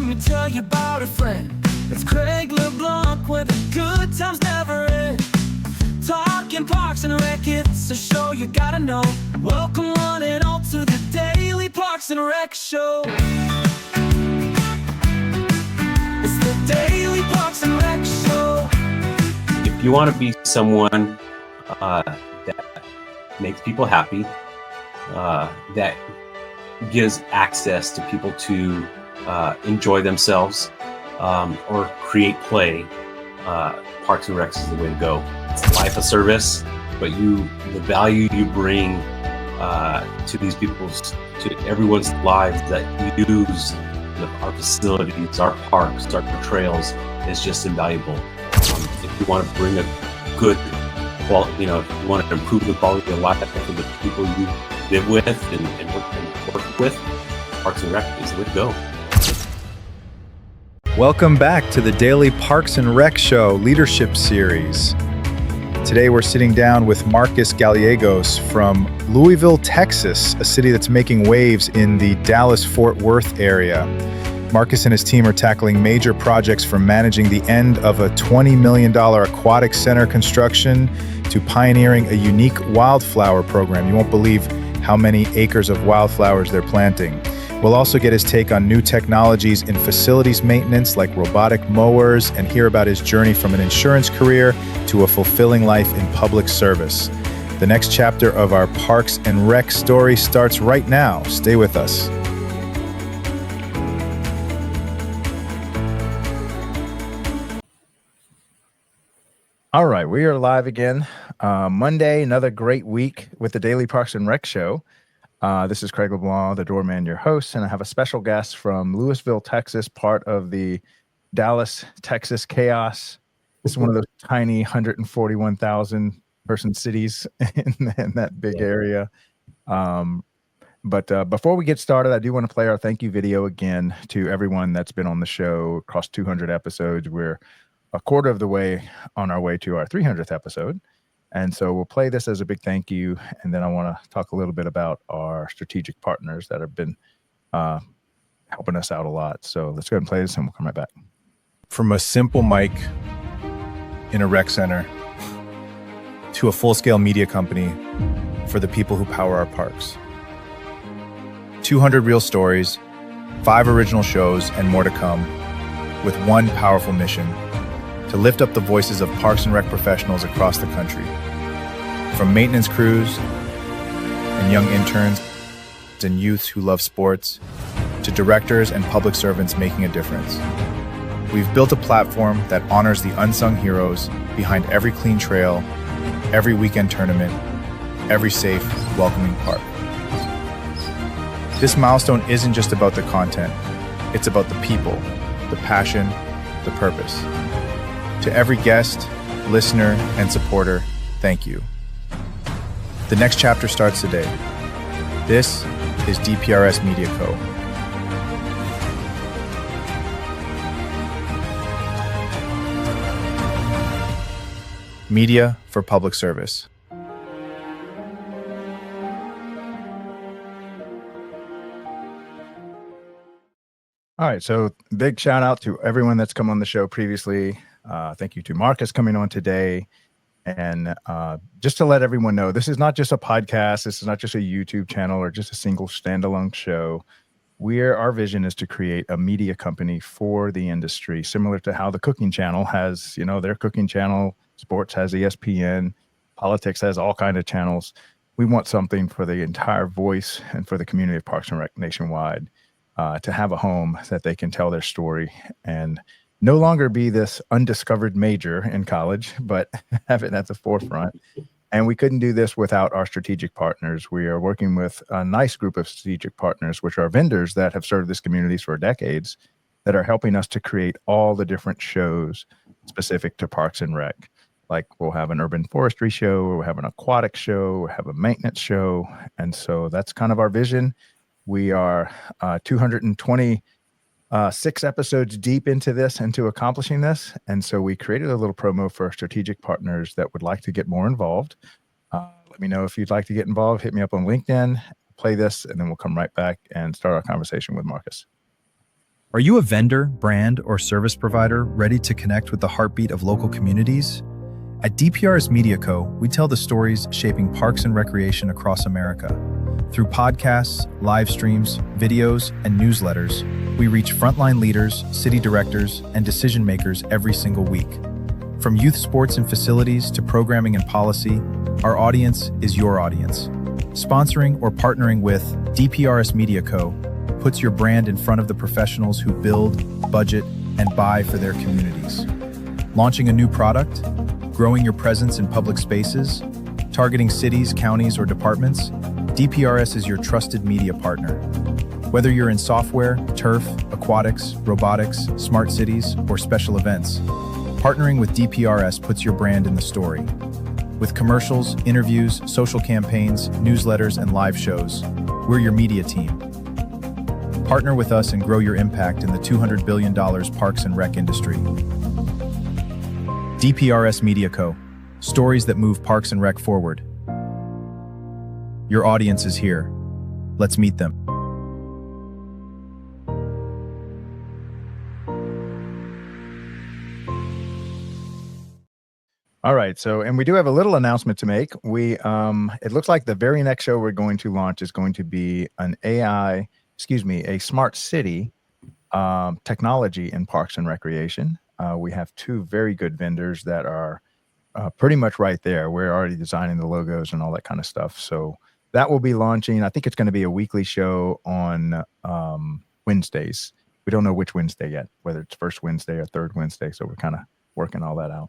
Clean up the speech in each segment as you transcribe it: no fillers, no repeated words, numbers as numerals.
me tell you about a friend. It's Craig LeBlanc where the good times never end. Talking Parks and Rec, it's a show you gotta know. Welcome one and all to the Daily Parks and Rec Show. It's the Daily Parks and Rec Show. If you want to be someone that makes people happy, that gives access to people to enjoy themselves or create play, Parks and Rec is the way to go. It's life of service, but the value you bring to these people's, to everyone's lives that use our facilities, our parks, our trails is just invaluable. If you want to bring a good quality, if you want to improve the quality of life for the people you live with and work with, Parks and Rec is the way to go. Welcome back to the Daily Parks and Rec Show Leadership Series. Today we're sitting down with Marcus Gallegos from Louisville, Texas, a city that's making waves in the Dallas-Fort Worth area. Marcus and his team are tackling major projects from managing the end of a $20 million aquatic center construction to pioneering a unique wildflower program. You won't believe how many acres of wildflowers they're planting. We'll also get his take on new technologies in facilities maintenance like robotic mowers and hear about his journey from an insurance career to a fulfilling life in public service. The next chapter of our Parks and Rec story starts right now. Stay with us. All right, we are live again. Monday, another great week with the Daily Parks and Rec Show. This is Craig LeBlanc, the doorman, your host, and I have a special guest from Lewisville, Texas, part of the Dallas, Texas chaos. It's one of those tiny 141,000 person cities in that big area. But before we get started, I do want to play our thank you video again to everyone that's been on the show across 200 episodes. We're a quarter of the way on our way to our 300th episode. And so we'll play this as a big thank you. And then I want to talk a little bit about our strategic partners that have been helping us out a lot. So let's go ahead and play this and we'll come right back. From a simple mic in a rec center to a full-scale media company for the people who power our parks. 200 real stories, 5 original shows, and more to come, with one powerful mission: to lift up the voices of Parks and Rec professionals across the country. From maintenance crews and young interns and youths who love sports, to directors and public servants making a difference. We've built a platform that honors the unsung heroes behind every clean trail, every weekend tournament, every safe, welcoming park. This milestone isn't just about the content, it's about the people, the passion, the purpose. To every guest, listener, and supporter, thank you. The next chapter starts today. This is DPRS Media Co. Media for public service. All right, so big shout out to everyone that's come on the show previously. Thank you to Marcus coming on today. And just to let everyone know, this is not just a podcast. This is not just a YouTube channel or just a single standalone show. Our vision is to create a media company for the industry, similar to how the cooking channel has, their cooking channel. Sports has ESPN. Politics has all kinds of channels. We want something for the entire voice and for the community of Parks and Rec nationwide to have a home that they can tell their story and no longer be this undiscovered major in college, but have it at the forefront. And we couldn't do this without our strategic partners. We are working with a nice group of strategic partners, which are vendors that have served this community for decades, that are helping us to create all the different shows specific to Parks and Rec. Like we'll have an urban forestry show, we'll have an aquatic show, we'll have a maintenance show. And so that's kind of our vision. We are 226 episodes deep into this, into accomplishing this. And so we created a little promo for strategic partners that would like to get more involved. Let me know if you'd like to get involved. Hit me up on LinkedIn, play this, and then we'll come right back and start our conversation with Marcus. Are you a vendor, brand, or service provider ready to connect with the heartbeat of local communities? At DPRS Media Co., we tell the stories shaping parks and recreation across America. Through podcasts, live streams, videos, and newsletters, we reach frontline leaders, city directors, and decision makers every single week. From youth sports and facilities to programming and policy, our audience is your audience. Sponsoring or partnering with DPRS Media Co. puts your brand in front of the professionals who build, budget, and buy for their communities. Launching a new product, growing your presence in public spaces, targeting cities, counties, or departments, DPRS is your trusted media partner. Whether you're in software, turf, aquatics, robotics, smart cities, or special events, partnering with DPRS puts your brand in the story. With commercials, interviews, social campaigns, newsletters, and live shows, we're your media team. Partner with us and grow your impact in the $200 billion parks and rec industry. DPRS Media Co. Stories that move parks and rec forward. Your audience is here. Let's meet them. All right. So, and we do have a little announcement to make. It looks like the very next show we're going to launch is going to be a smart city technology in parks and recreation. We have two very good vendors that are pretty much right there. We're already designing the logos and all that kind of stuff. So that will be launching. I think it's going to be a weekly show on Wednesdays. We don't know which Wednesday yet, whether it's first Wednesday or third Wednesday. So we're kind of working all that out.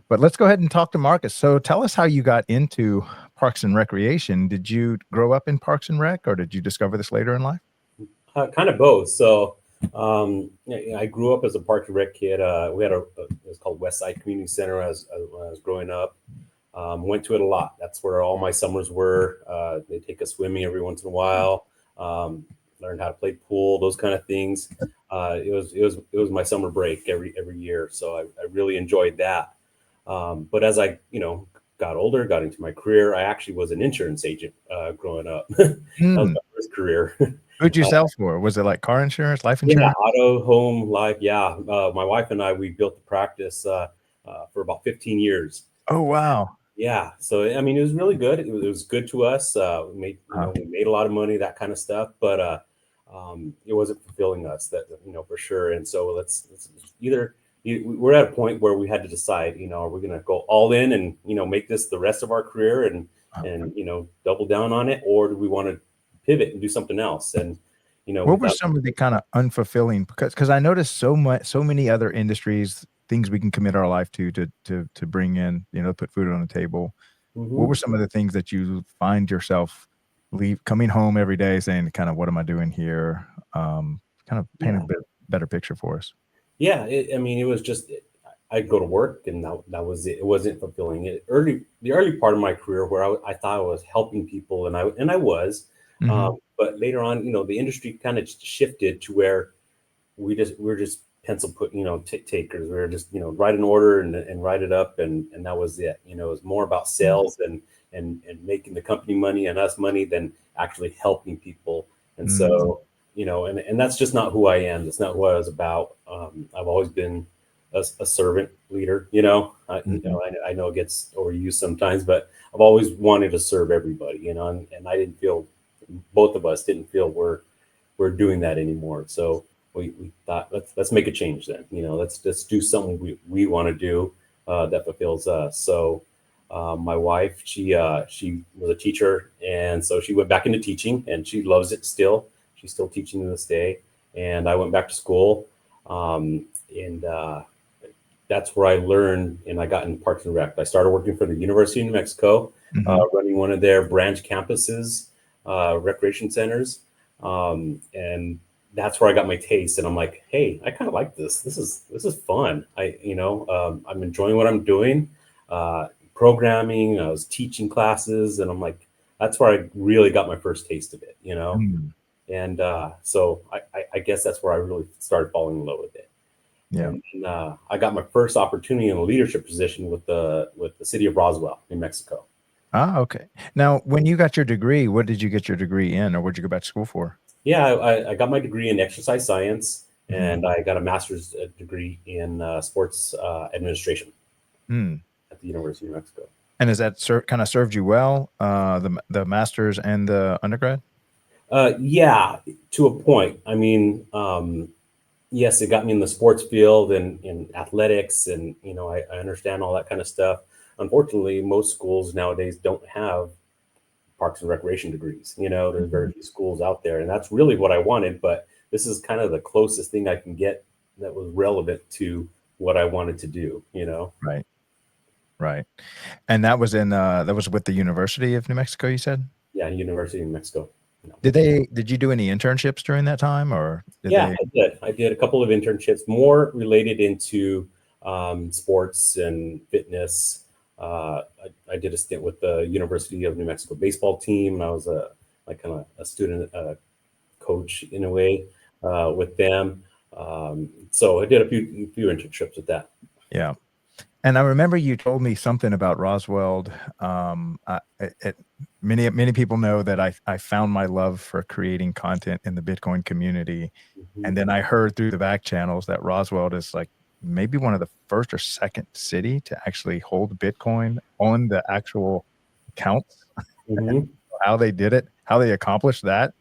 But let's go ahead and talk to Marcus. So tell us how you got into parks and recreation. Did you grow up in parks and rec, or did you discover this later in life? Kind of both. So I grew up as a park and rec kid. We had it was called Westside Community Center as when I was growing up. Went to it a lot. That's where all my summers were. They take us swimming every once in a while. Learned how to play pool, those kind of things. It was my summer break every year. So I really enjoyed that. But as I got older, got into my career, I actually was an insurance agent growing up. That was my first career. Who'd you sell for? Was it like car insurance, life insurance? Yeah, auto, home, life. Yeah. My wife and I, we built the practice for about 15 years. Oh, wow. Yeah. So, I mean, it was really good. It was good to us. We made a lot of money, that kind of stuff, but it wasn't fulfilling us, that, for sure. And so we're at a point where we had to decide, are we going to go all in and, make this the rest of our career and double down on it, or do we want to pivot and do something else? And what were some of the kind of unfulfilling, because I noticed so many other industries, things we can commit our life to bring in, put food on the table. Mm-hmm. What were some of the things that you find yourself coming home every day saying, kind of, what am I doing here? Kind of paint a better picture for us. Yeah. It was just, I'd go to work and that was it. It wasn't fulfilling. The early part of my career where I thought I was helping people, and I was. Mm-hmm. But later on, the industry kind of shifted to where we're just pencil takers. We were just, write an order and write it up. And that was it. It was more about sales and making the company money and us money than actually helping people. And so, and that's just not who I am. That's not who I was about. I've always been a servant leader, I know it gets overused sometimes, but I've always wanted to serve everybody, and I didn't feel, both of us didn't feel we're doing that anymore. So we thought, let's make a change then, let's do something we want to do that fulfills us. So my wife, she was a teacher, and so she went back into teaching, and she loves it still. She's still teaching to this day. And I went back to school, and that's where I learned, and I got in Parks and Rec. I started working for the University of New Mexico, running one of their branch campuses, recreation centers. And that's where I got my taste. And I'm like, hey, I kind of like this. This is fun. I'm enjoying what I'm doing, programming. I was teaching classes, and I'm like, that's where I really got my first taste of it, And so I guess that's where I really started falling in love with it. Yeah. And I got my first opportunity in a leadership position with the city of Roswell, New Mexico. Ah, okay. Now, when you got your degree, what did you get your degree in, or what did you go back to school for? Yeah, I got my degree in exercise science, and I got a master's degree in sports administration Mm. at the University of New Mexico. And has that kind of served you well, the master's and the undergrad? Yeah, to a point. I mean, yes, it got me in the sports field and in athletics, and I understand all that kind of stuff. Unfortunately, most schools nowadays don't have parks and recreation degrees. There's very few schools out there, and that's really what I wanted. But this is kind of the closest thing I can get that was relevant to what I wanted to do. Right. Right. And that was with the University of New Mexico, you said? Yeah, University of New Mexico. Did you do any internships during that time, or Yeah, I did. I did a couple of internships, more related into sports and fitness. I did a stint with the University of New Mexico baseball team. I was like kind of a student coach in a way with them. So I did a few internships with that. Yeah. And I remember you told me something about Roswell. Many people know that I found my love for creating content in the Bitcoin community. Mm-hmm. And then I heard through the back channels that Roswell is like maybe one of the first or second city to actually hold Bitcoin on the actual accounts. Mm-hmm. How they did it, how they accomplished that.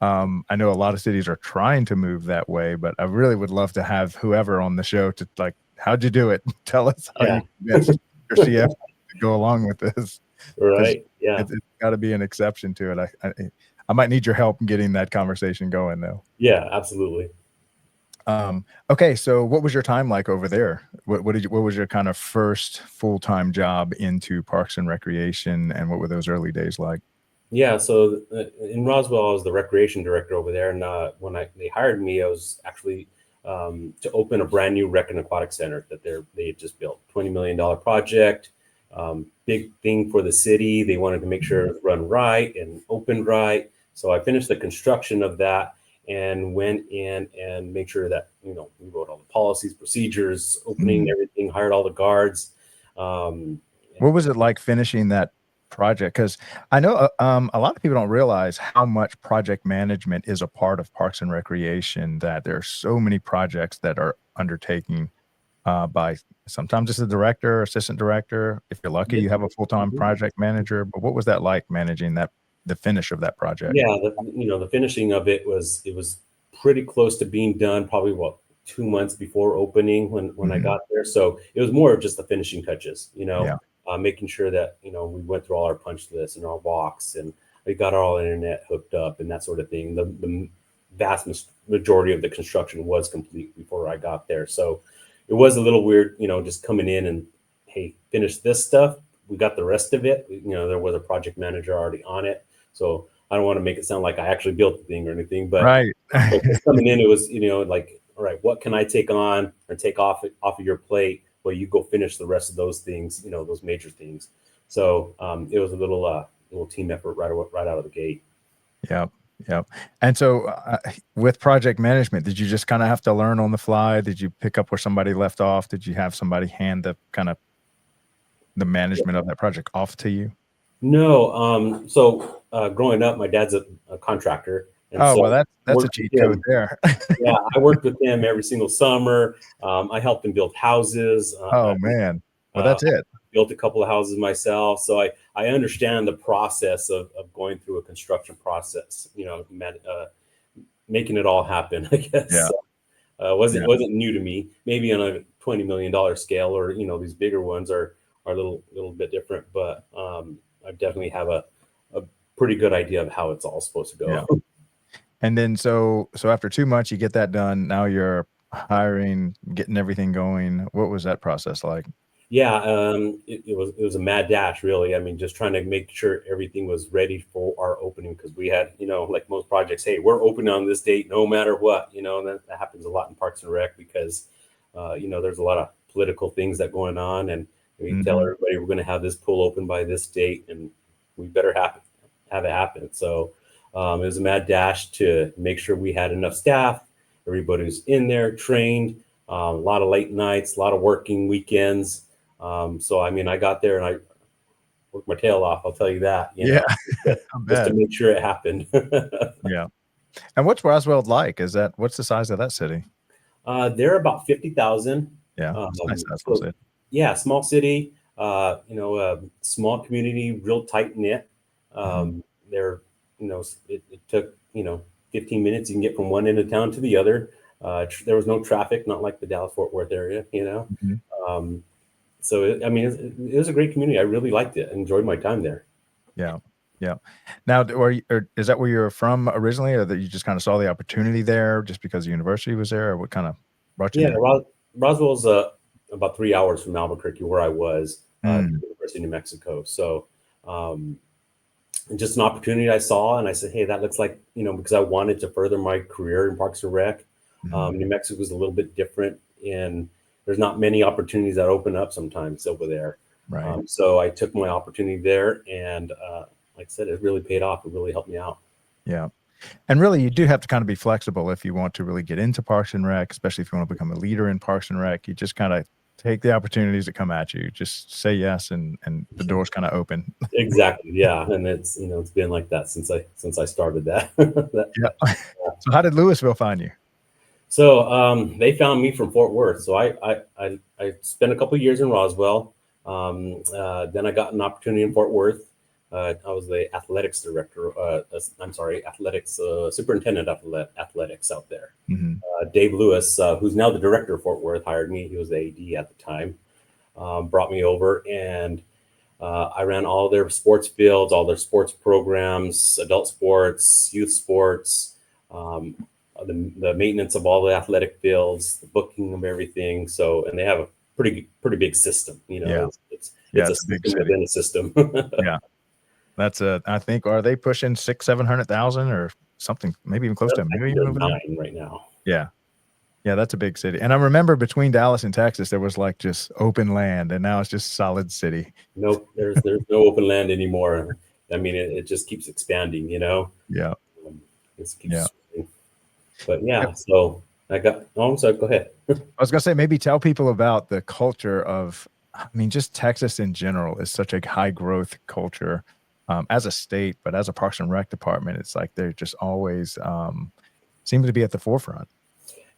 I know a lot of cities are trying to move that way, but I really would love to have whoever on the show to like, how'd you do it? Tell us how you convinced your CF to go along with this. Right. Yeah. It's got to be an exception to it. I might need your help in getting that conversation going, though. Yeah, absolutely. Okay, so what was your time like over there? What was your kind of first full-time job into Parks and Recreation, and what were those early days like? Yeah, so in Roswell, I was the recreation director over there, and when they hired me, I was actually to open a brand new Recreation Aquatic Center that they had just built. $20 million project, big thing for the city. They wanted to make sure it was run right and opened right. So I finished the construction of that and went in and made sure that we wrote all the policies, procedures, opening everything, hired all the guards. What was it like finishing that project? Because I know a lot of people don't realize how much project management is a part of Parks and Recreation, that there are so many projects that are undertaken by sometimes it's a director, assistant director. If you're lucky, you have a full-time project manager. But what was that like, managing the finish of that project? Yeah, the finishing of it was pretty close to being done, probably 2 months before opening when I got there. So it was more of just the finishing touches, making sure that we went through all our punch lists and our walks, and we got our internet hooked up and that sort of thing. The vast majority of the construction was complete before I got there, so it was a little weird, just coming in and, hey, finish this stuff. We got the rest of it. There was a project manager already on it, so I don't want to make it sound like I actually built the thing or anything, but right. Coming in, it was like, all right, what can I take on or take off of your plate? Well, you go finish the rest of those things, those major things. So it was a little team effort right out of the gate. Yep. And so with project management, did you just kind of have to learn on the fly? Did you pick up where somebody left off? Did you have somebody hand the management of that project off to you? No. So growing up, my dad's a contractor. And well, that's a cheat code there. Yeah, I worked with him every single summer. I helped him build houses. Man. Well, that's it. Built a couple of houses myself. So I understand the process of going through a construction process, making it all happen, I guess. Yeah. So, wasn't new to me. Maybe on a $20 million scale, or, these bigger ones are a little bit different, but I definitely have a pretty good idea of how it's all supposed to go. Yeah. And then, so after 2 months, you get that done. Now you're hiring, getting everything going. What was that process like? Yeah, it was a mad dash, really. I mean, just trying to make sure everything was ready for our opening, because we had, like most projects, hey, we're opening on this date no matter what, and that happens a lot in Parks and Rec because, there's a lot of political things that going on, and we tell everybody we're going to have this pool open by this date, and we better have it happen. So it was a mad dash to make sure we had enough staff, everybody was in there, trained, a lot of late nights, a lot of working weekends. So, I mean, I got there and I worked my tail off. I'll tell you that. Just to make sure it happened. Yeah. And what's Roswell like? What's the size of that city? They're about 50,000. Yeah, it's nice. That's what So it. yeah, small city, small community, real tight knit. Mhm. They're, it took, 15 minutes. You can get from one end of town to the other. There was no traffic, not like the Dallas Fort Worth area. Mhm. Um, so, it was a great community. I really liked it. I enjoyed my time there. Yeah, yeah. Now, or is that where you're from originally, or that you just kind of saw the opportunity there just because the university was there, or what kind of brought you Yeah, there? Roswell's about 3 hours from Albuquerque, where I was, Mm, University of New Mexico. So, um, just an opportunity I saw, and I said, "Hey, that looks like because I wanted to further my career in Parks and Rec. mhm. New Mexico is a little bit different, and there's not many opportunities that open up sometimes over there. Right. So I took my opportunity there, and like I said, it really paid off. It really helped me out. Yeah. And really, you do have to kind of be flexible if you want to really get into Parks and Rec, especially if you want to become a leader in Parks and Rec. You just kind of take the opportunities that come at you. Just say yes, and the doors kind of open. Exactly, yeah, and it's been like that since I started that. Yeah. So how did Lewisville find you? So they found me from Fort Worth. So I spent a couple of years in Roswell. Then I got an opportunity in Fort Worth. I was the athletics director. I'm sorry, athletics superintendent of athletics out there. Mhm. Dave Lewis, who's now the director of Fort Worth, hired me. He was the AD at the time. Brought me over, and I ran all their sports fields, all their sports programs, adult sports, youth sports, um, the maintenance of all the athletic fields, the booking of everything. So, and they have a pretty big system. Yeah. It's Yeah, a it's a big system city. within a system. Yeah. That's I think, are they pushing 600,000-700,000 or something, maybe even close to a I think million they're over there? 9 right now. Yeah. Yeah, that's a big city. And I remember between Dallas and Texas, there was like just open land, and now it's just solid city. Nope, there's no open land anymore. I mean, it just keeps expanding. Yeah. Um, it just Yeah. keeps. But yeah, so I got. Oh, I'm sorry. Go ahead. I was gonna say, maybe tell people about the culture of, I mean, just Texas in general is such a high growth culture, as a state, but as a Parks and Rec department, it's like they're just always seem to be at the forefront.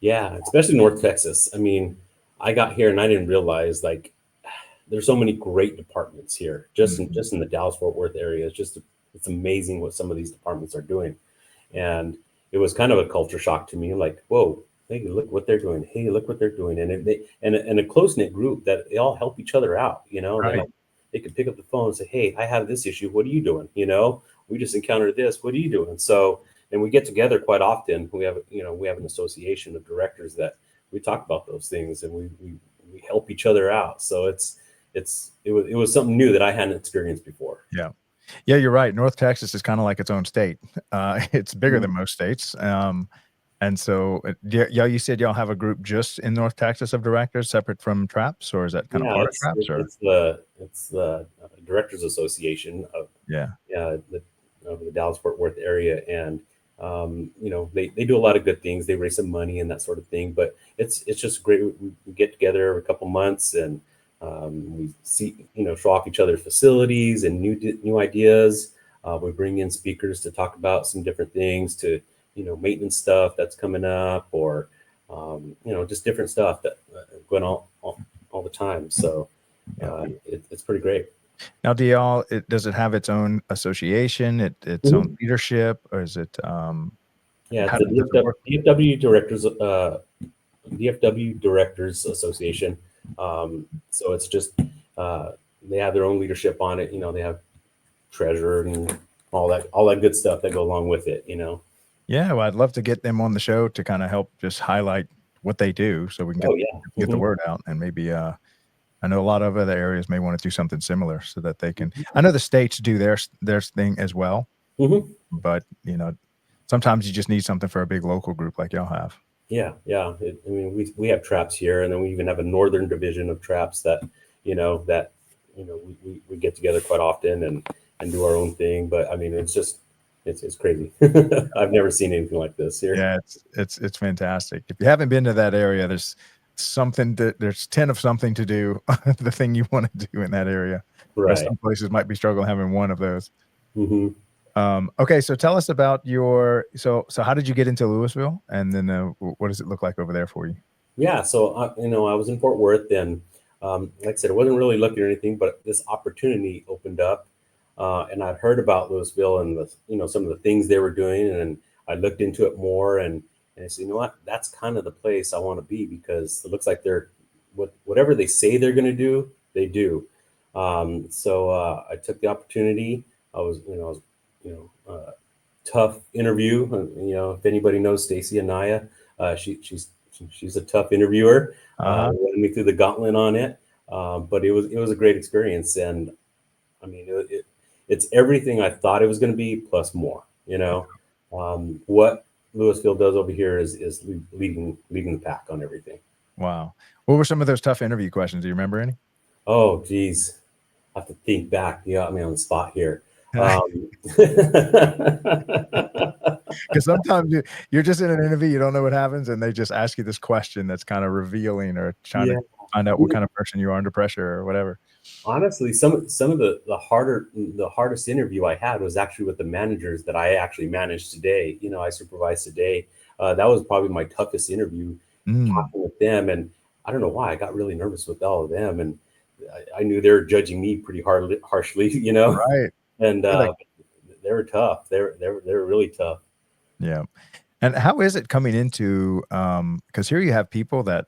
Yeah, especially North Texas. I mean, I got here and I didn't realize like there's so many great departments here Mhm. just in the Dallas Fort Worth area. It's amazing what some of these departments are doing, and it was kind of a culture shock to me. Like, whoa, hey, look what they're doing. Hey, look what they're doing, and a close knit group that they all help each other out. They Right. like they could pick up the phone and say, hey, I have this issue. What are you doing? We just encountered this. What are you doing? So, and we get together quite often. We have an association of directors that we talk about those things, and we help each other out. So it was something new that I hadn't experienced before. Yeah. Yeah, you're right. North Texas is kind of like its own state. It's bigger Mhm. than most states. And so, yeah, you said y'all have a group just in North Texas of directors separate from Traps, or is that kind of Yeah, part of Traps, or? it's the Directors Association of Yeah. the Dallas Fort Worth area, and they do a lot of good things. They raise some money and that sort of thing. But it's just great. We get together every couple months, and we see show off each other's facilities and new ideas. We bring in speakers to talk about some different things, to maintenance stuff that's coming up, or just different stuff that going on all the time. So Yeah. it's pretty great. Now, does it have its own association, its own Mhm. leadership, or is it, Yeah, it's how the does it work? DFW Directors Association. So it's just they have their own leadership on it. They have treasurer and all that good stuff that go along with it. Yeah, well, I'd love to get them on the show to kind of help just highlight what they do so we can Oh yeah. get the Mhm. word out, and maybe, I know a lot of other areas may want to do something similar so that they can. I know the states do their thing as well, Mhm. but sometimes you just need something for a big local group like y'all have. Yeah, yeah. I mean, we have traps here, and then we even have a northern division of traps that we get together quite often and do our own thing. But I mean, it's crazy. I've never seen anything like this here. Yeah, it's fantastic. If you haven't been to that area, there's 10 of something to do, the thing you want to do in that area. Whereas Right. some places might be struggling having one of those. Hmm. Okay, so tell us about so how did you get into Louisville? And then what does it look like over there for you? Yeah, so I was in Fort Worth, and like I said, I wasn't really looking at anything, but this opportunity opened up, and I'd heard about Lewisville and some of the things they were doing, and I looked into it more, and I said, you know what, that's kind of the place I want to be because it looks like they're whatever they say they're going to do, they do. So I took the opportunity. I was tough interview. If anybody knows Stacy Anaya, she's a tough interviewer. Running me through the gauntlet on it, but it was a great experience, and I mean it's everything I thought it was going to be plus more. What Lewisville does over here is leading the pack on everything. Wow. What were some of those tough interview questions? Do you remember any? Oh, geez, I have to think back. You got me on the spot here. Because sometimes you're just in an interview, you don't know what happens, and they just ask you this question that's kind of revealing or trying Yeah. to find out what kind of person you are under pressure or whatever. Honestly, some of the hardest interview I had was actually with the managers that I actually manage today. I supervise today. That was probably my toughest interview, Mm, talking with them, and I don't know why I got really nervous with all of them, and I knew they were judging me pretty harshly, right. and Yeah, like, they were tough. They were really tough. yeah. And how is it coming into because here you have people that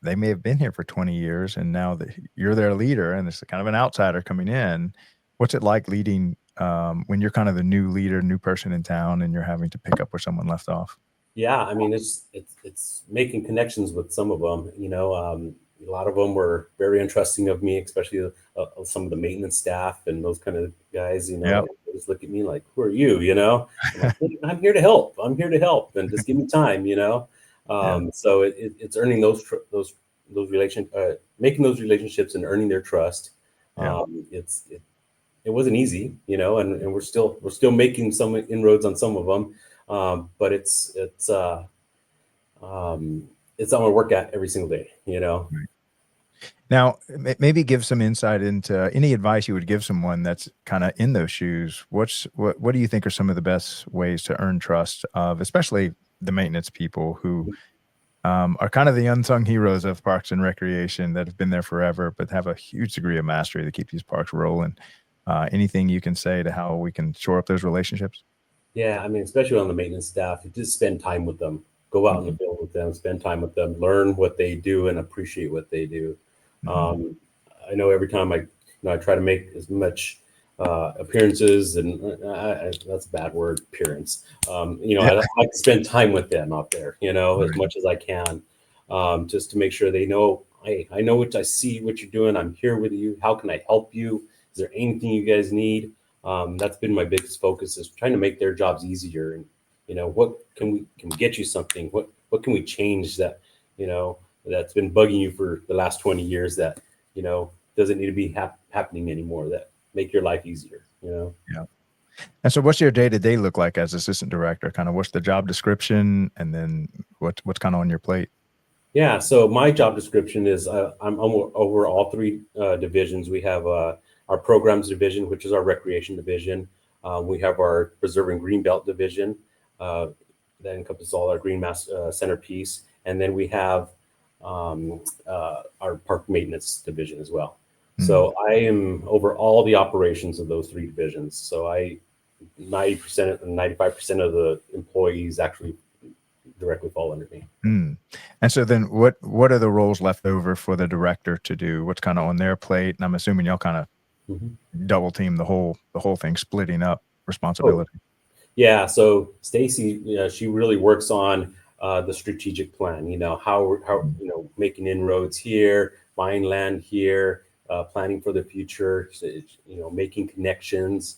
they may have been here for 20 years and now that you're their leader and it's kind of an outsider coming in. What's it like leading when you're kind of the new leader, new person in town and you're having to pick up where someone left off? Yeah, I mean it's making connections with some of them. A lot of them were very interesting of me, especially some of the maintenance staff and those kind of guys. Yep. They just look at me like, "Who are you?" I'm like, "I'm here to help. I'm here to help, and just give me time." Yeah. So it's earning those making those relationships and earning their trust. Yeah. It wasn't easy, and we're still making some inroads on some of them, but it's something I work at every single day. Right. Now, maybe give some insight into any advice you would give someone that's kind of in those shoes. What do you think are some of the best ways to earn trust of, especially the maintenance people who are kind of the unsung heroes of parks and recreation that have been there forever, but have a huge degree of mastery to keep these parks rolling. Anything you can say to how we can shore up those relationships? Yeah, I mean, especially on the maintenance staff, you just spend time with them, go out in the Mhm. field with them, spend time with them, learn what they do, and appreciate what they do. Mhm. Um, I know every time I try to make as much appearances, and that's a bad word, appearance. Yeah, I like to spend time with them out there, as right. much as I can, just to make sure they know, hey, I know what I see, what you're doing. I'm here with you. How can I help you? Is there anything you guys need? That's been my biggest focus is trying to make their jobs easier. And what can we get you something? What can we change that's been bugging you for the last 20 years that doesn't need to be happening anymore, that make your life easier. Yeah. And so what's your day-to-day look like as assistant director? Kind of what's the job description and then what's kind of on your plate? Yeah, so my job description is I'm over all three divisions. We have our programs division, which is our recreation division. We have our preserving greenbelt division uh, that encompasses all our green mass centerpiece, and then we have our park maintenance division as well. Mm, So I am over all the operations of those three divisions. So 90% and 95% of the employees actually directly fall under me. mm. And so then what are the roles left over for the director to do? What's kind of on their plate? And I'm assuming y'all kind of Mhm. double team the whole thing, splitting up Oh, responsibility. yeah, so Stacy, she really works on the strategic plan. How Mm, making inroads here, buying land here, planning for the future. So, making connections,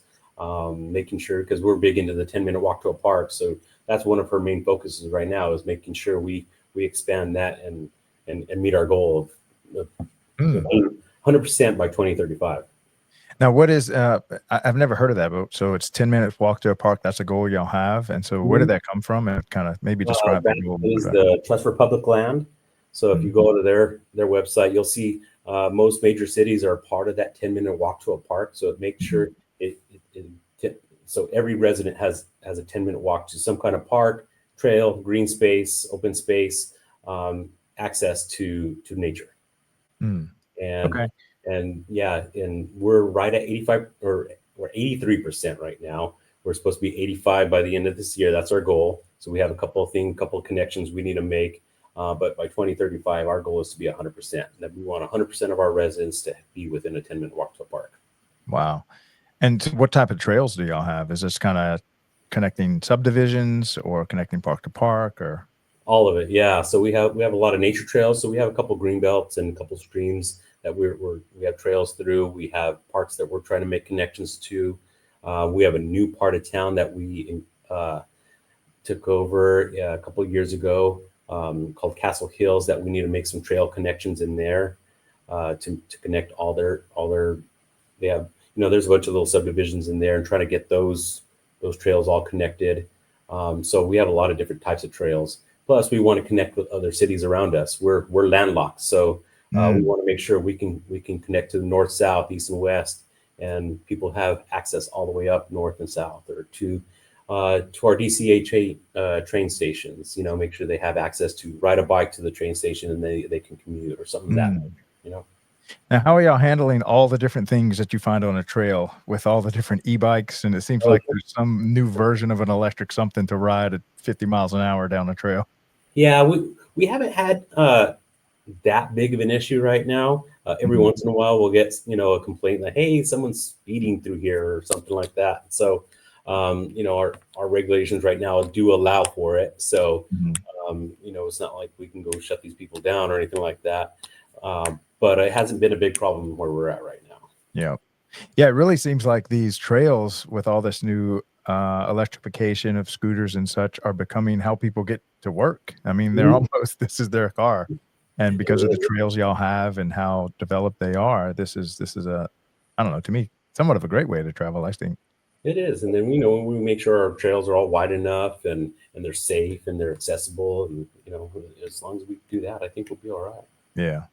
making sure because we're big into the 10-minute walk to a park. So that's one of her main focuses right now is making sure we expand that and meet our goal of mm. 100% by 2035. Now, what is I've never heard of that, but so it's 10 minutes walk to a park. That's a goal y'all have. And so where did that come from? And kind of maybe describe That the goal a little is bit the Trust for Public Land. So if you better. go to their website, you'll see most major cities are part of that 10-minute walk to a park. So it makes Mhm. sure so every resident has a 10-minute walk to some kind of park, trail, green space, open space. access to nature. Mm. And Okay. and we're right at 85, or we're 83% right now. We're supposed to be 85 by the end of this year. That's our goal. So we have a couple of connections we need to make. But by 2035, our goal is to be 100%. That we want 100% of our residents to be within a 10-minute walk to a park. Wow. And what type of trails do y'all have? Is this kind of connecting subdivisions or connecting park to park, or? All of it, yeah. So we have a lot of nature trails. So we have a couple green belts and a couple streams that we have trails through. We have parks that we're trying to make connections to. We have a new part of town that we took over a couple of years ago, called Castle Hills, that we need to make some trail connections in there to connect all their. They have, there's a bunch of little subdivisions in there, and try to get those trails all connected. So we have a lot of different types of trails. Plus, we want to connect with other cities around us. We're landlocked, so we want to make sure we can connect to the north, south, east, and west, and people have access all the way up north and south, or to our DCHA train stations. Make sure they have access to ride a bike to the train station, and they can commute or something like that. Now, how are y'all handling all the different things that you find on a trail with all the different e-bikes? And it seems like there's some new version of an electric something to ride at 50 miles an hour down the trail. Yeah, we haven't had that big of an issue right now. Every once in a while, we'll get a complaint like, "Hey, someone's speeding through here," or something like that. So, our regulations right now do allow for it. So, it's not like we can go shut these people down or anything like that. But it hasn't been a big problem where we're at right now. Yeah. Yeah, it really seems like these trails with all this new electrification of scooters and such are becoming how people get to work. I mean, they're almost, this is their car. And because of the trails y'all have and how developed they are, this is a, I don't know, to me, somewhat of a great way to travel, I think. It is. And then, when we make sure our trails are all wide enough and they're safe and they're accessible, and, as long as we do that, I think we'll be all right. Yeah.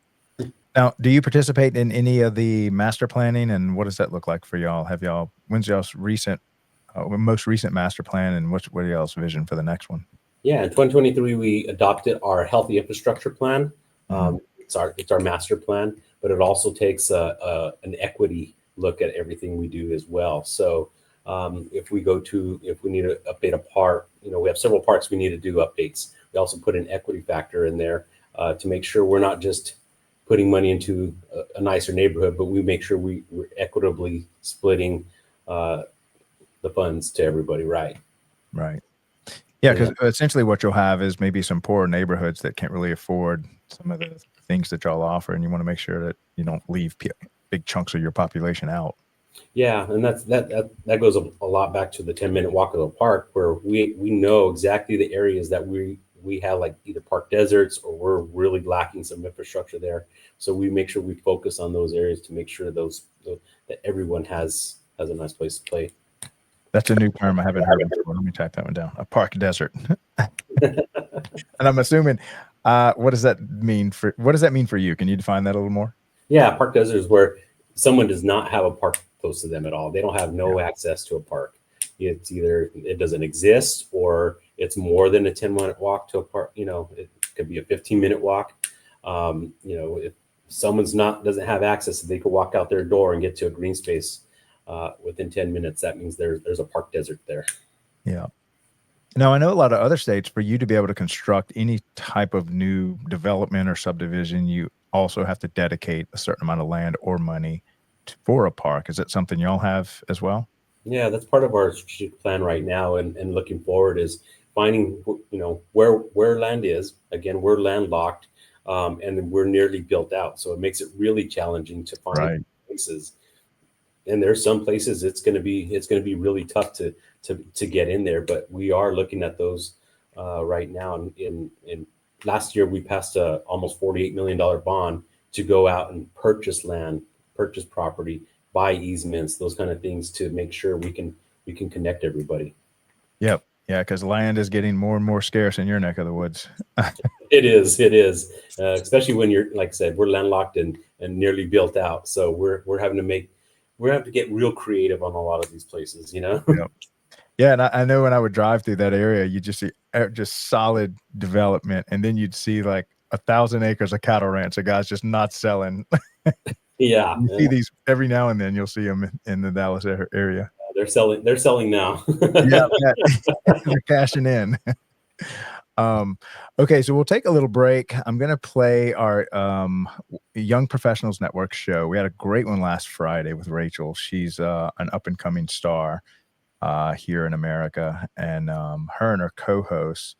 Now, do you participate in any of the master planning, and what does that look like for y'all? When's y'all's most recent master plan, and what are y'all's vision for the next one? Yeah, in 2023, we adopted our healthy infrastructure plan. It's our master plan, but it also takes an equity look at everything we do as well. So if we need to update a park, we have several parks we need to do updates. We also put an equity factor in there to make sure we're not just putting money into a nicer neighborhood, but we make sure we're equitably splitting the funds to everybody. Right. Yeah, because essentially what you'll have is maybe some poor neighborhoods that can't really afford some of the things that y'all offer, and you want to make sure that you don't leave big chunks of your population out. Yeah, and that goes a lot back to the 10-minute walk of the park, where we know exactly the areas that we have, like either park deserts, or we're really lacking some infrastructure there. So we make sure we focus on those areas to make sure that everyone has a nice place to play. That's a new term I haven't heard before. Let me type that one down. A park desert. And I'm assuming, what does that mean for you? Can you define that a little more? Yeah, park desert is where someone does not have a park close to them at all. They don't have access to a park. It's either it doesn't exist, or it's more than a 10-minute walk to a park. It could be a 15-minute walk. If someone's doesn't have access, they could walk out their door and get to a green space within 10 minutes. That means there's a park desert there. Yeah. Now, I know a lot of other states, for you to be able to construct any type of new development or subdivision, you also have to dedicate a certain amount of land or money for a park. Is that something y'all have as well? Yeah, that's part of our strategic plan right now, and looking forward is finding where land is. Again, we're landlocked, and we're nearly built out, so it makes it really challenging to find places. And there's some places it's going to be really tough to get in there, but we are looking at those right now. In last year, we passed a almost $48 million bond to go out and purchase land, purchase property, buy easements, those kind of things, to make sure we can connect everybody. Yep. Yeah, because land is getting more and more scarce in your neck of the woods. It is, especially when you're, like I said, we're landlocked and nearly built out. So we're having to get real creative on a lot of these places, Yep. Yeah, and I know when I would drive through that area, you just see just solid development, and then you'd see like 1,000 acres of cattle ranch. The guy's just not selling. Yeah, You see these every now and then. You'll see them in the Dallas area. they're selling. They're selling now. Yeah, they're cashing in. Okay, so we'll take a little break. I'm going to play our Young Professionals Network show. We had a great one last Friday with Rachel. She's an up-and-coming star here in America, and her and her co-host,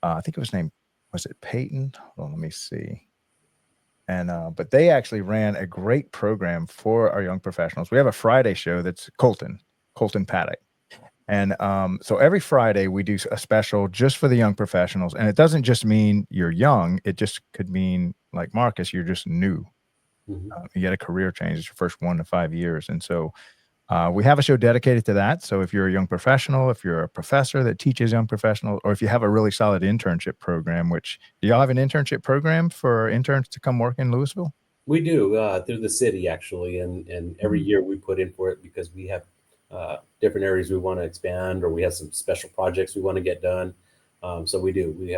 I think it was named, was it Peyton? Hold on, let me see. And but they actually ran a great program for our young professionals. We have a Friday show that's Colton Paddock. And so every Friday we do a special just for the young professionals. And it doesn't just mean you're young. It just could mean, like Marcus, you're just new. You get a career change. It's your first 1 to 5 years. And so we have a show dedicated to that. So if you're a young professional, if you're a professor that teaches young professionals, or if you have a really solid internship program, which do y'all have an internship program for interns to come work in Lewisville? We do through the city, actually. And every year we put in for it because we have different areas we want to expand, or we have some special projects we want to get done. So we do. We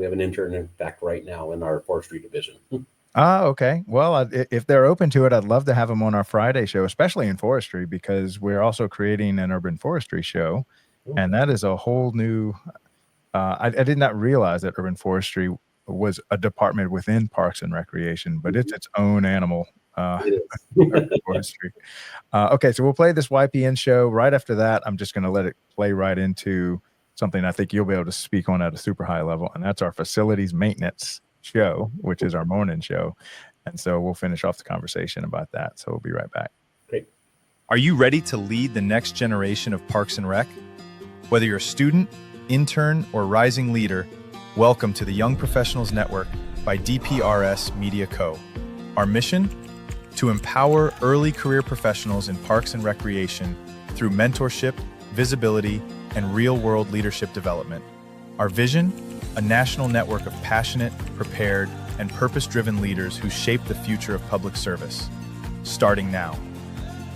have an intern, in fact, right now in our forestry division. Okay. Well, if they're open to it, I'd love to have them on our Friday show, especially in forestry, because we're also creating an urban forestry show. And that is a whole new, I did not realize that urban forestry was a department within Parks and Recreation, but it's its own animal. Urban forestry. Okay, so we'll play this YPN show. Right after that, I'm just going to let it play right into something I think you'll be able to speak on at a super high level, and that's our facilities maintenance show, which is our morning show. And so we'll finish off the conversation about that. So we'll be right back. Great. Are you ready to lead the next generation of Parks and Rec? Whether you're a student, intern, or rising leader, welcome to the Young Professionals Network by DPRS Media Co. Our mission? To empower early career professionals in parks and recreation through mentorship, visibility, and real-world leadership development. Our vision? A national network of passionate, prepared, and purpose-driven leaders who shape the future of public service. Starting now.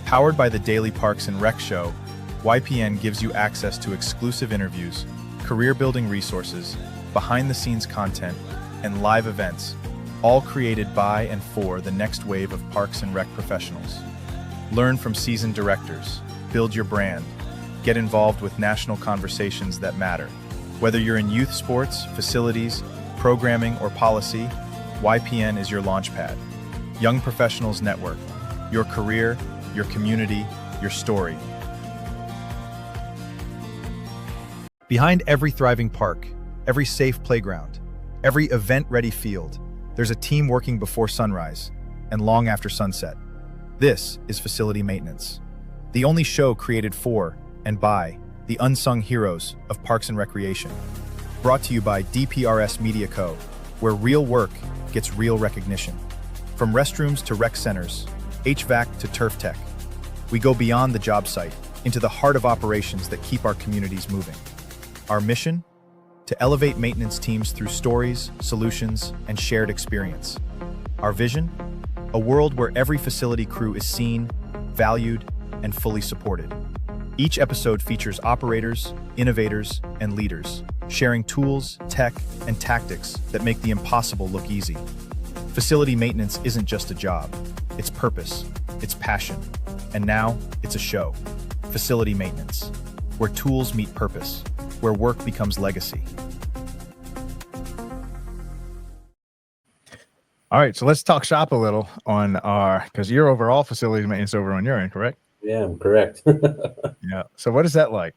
Powered by the Daily Parks and Rec Show, YPN gives you access to exclusive interviews, career-building resources, behind-the-scenes content, and live events, all created by and for the next wave of Parks and Rec professionals. Learn from seasoned directors, build your brand, get involved with national conversations that matter. Whether you're in youth sports, facilities, programming, or policy, YPN is your launchpad. Young Professionals Network, your career, your community, your story. Behind every thriving park, every safe playground, every event-ready field, there's a team working before sunrise and long after sunset. This is Facility Maintenance, the only show created for and by the unsung heroes of Parks and Recreation. Brought to you by DPRS Media Co., where real work gets real recognition. From restrooms to rec centers, HVAC to turf tech, we go beyond the job site into the heart of operations that keep our communities moving. Our mission? To elevate maintenance teams through stories, solutions, and shared experience. Our vision? A world where every facility crew is seen, valued, and fully supported. Each episode features operators, innovators, and leaders, sharing tools, tech, and tactics that make the impossible look easy. Facility maintenance isn't just a job, it's purpose, it's passion, and now it's a show. Facility Maintenance, where tools meet purpose, where work becomes legacy. All right, so let's talk shop a little on because you're overall facilities maintenance over on your end, correct? Yeah, correct. Yeah. So what is that like?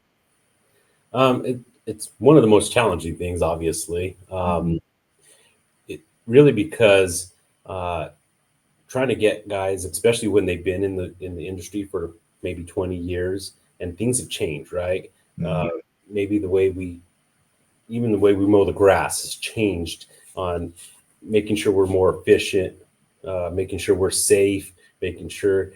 It's one of the most challenging things, obviously. It really because trying to get guys, especially when they've been in the industry for maybe 20 years, and things have changed, right? Maybe the way we mow the grass has changed on making sure we're more efficient, making sure we're safe, making sure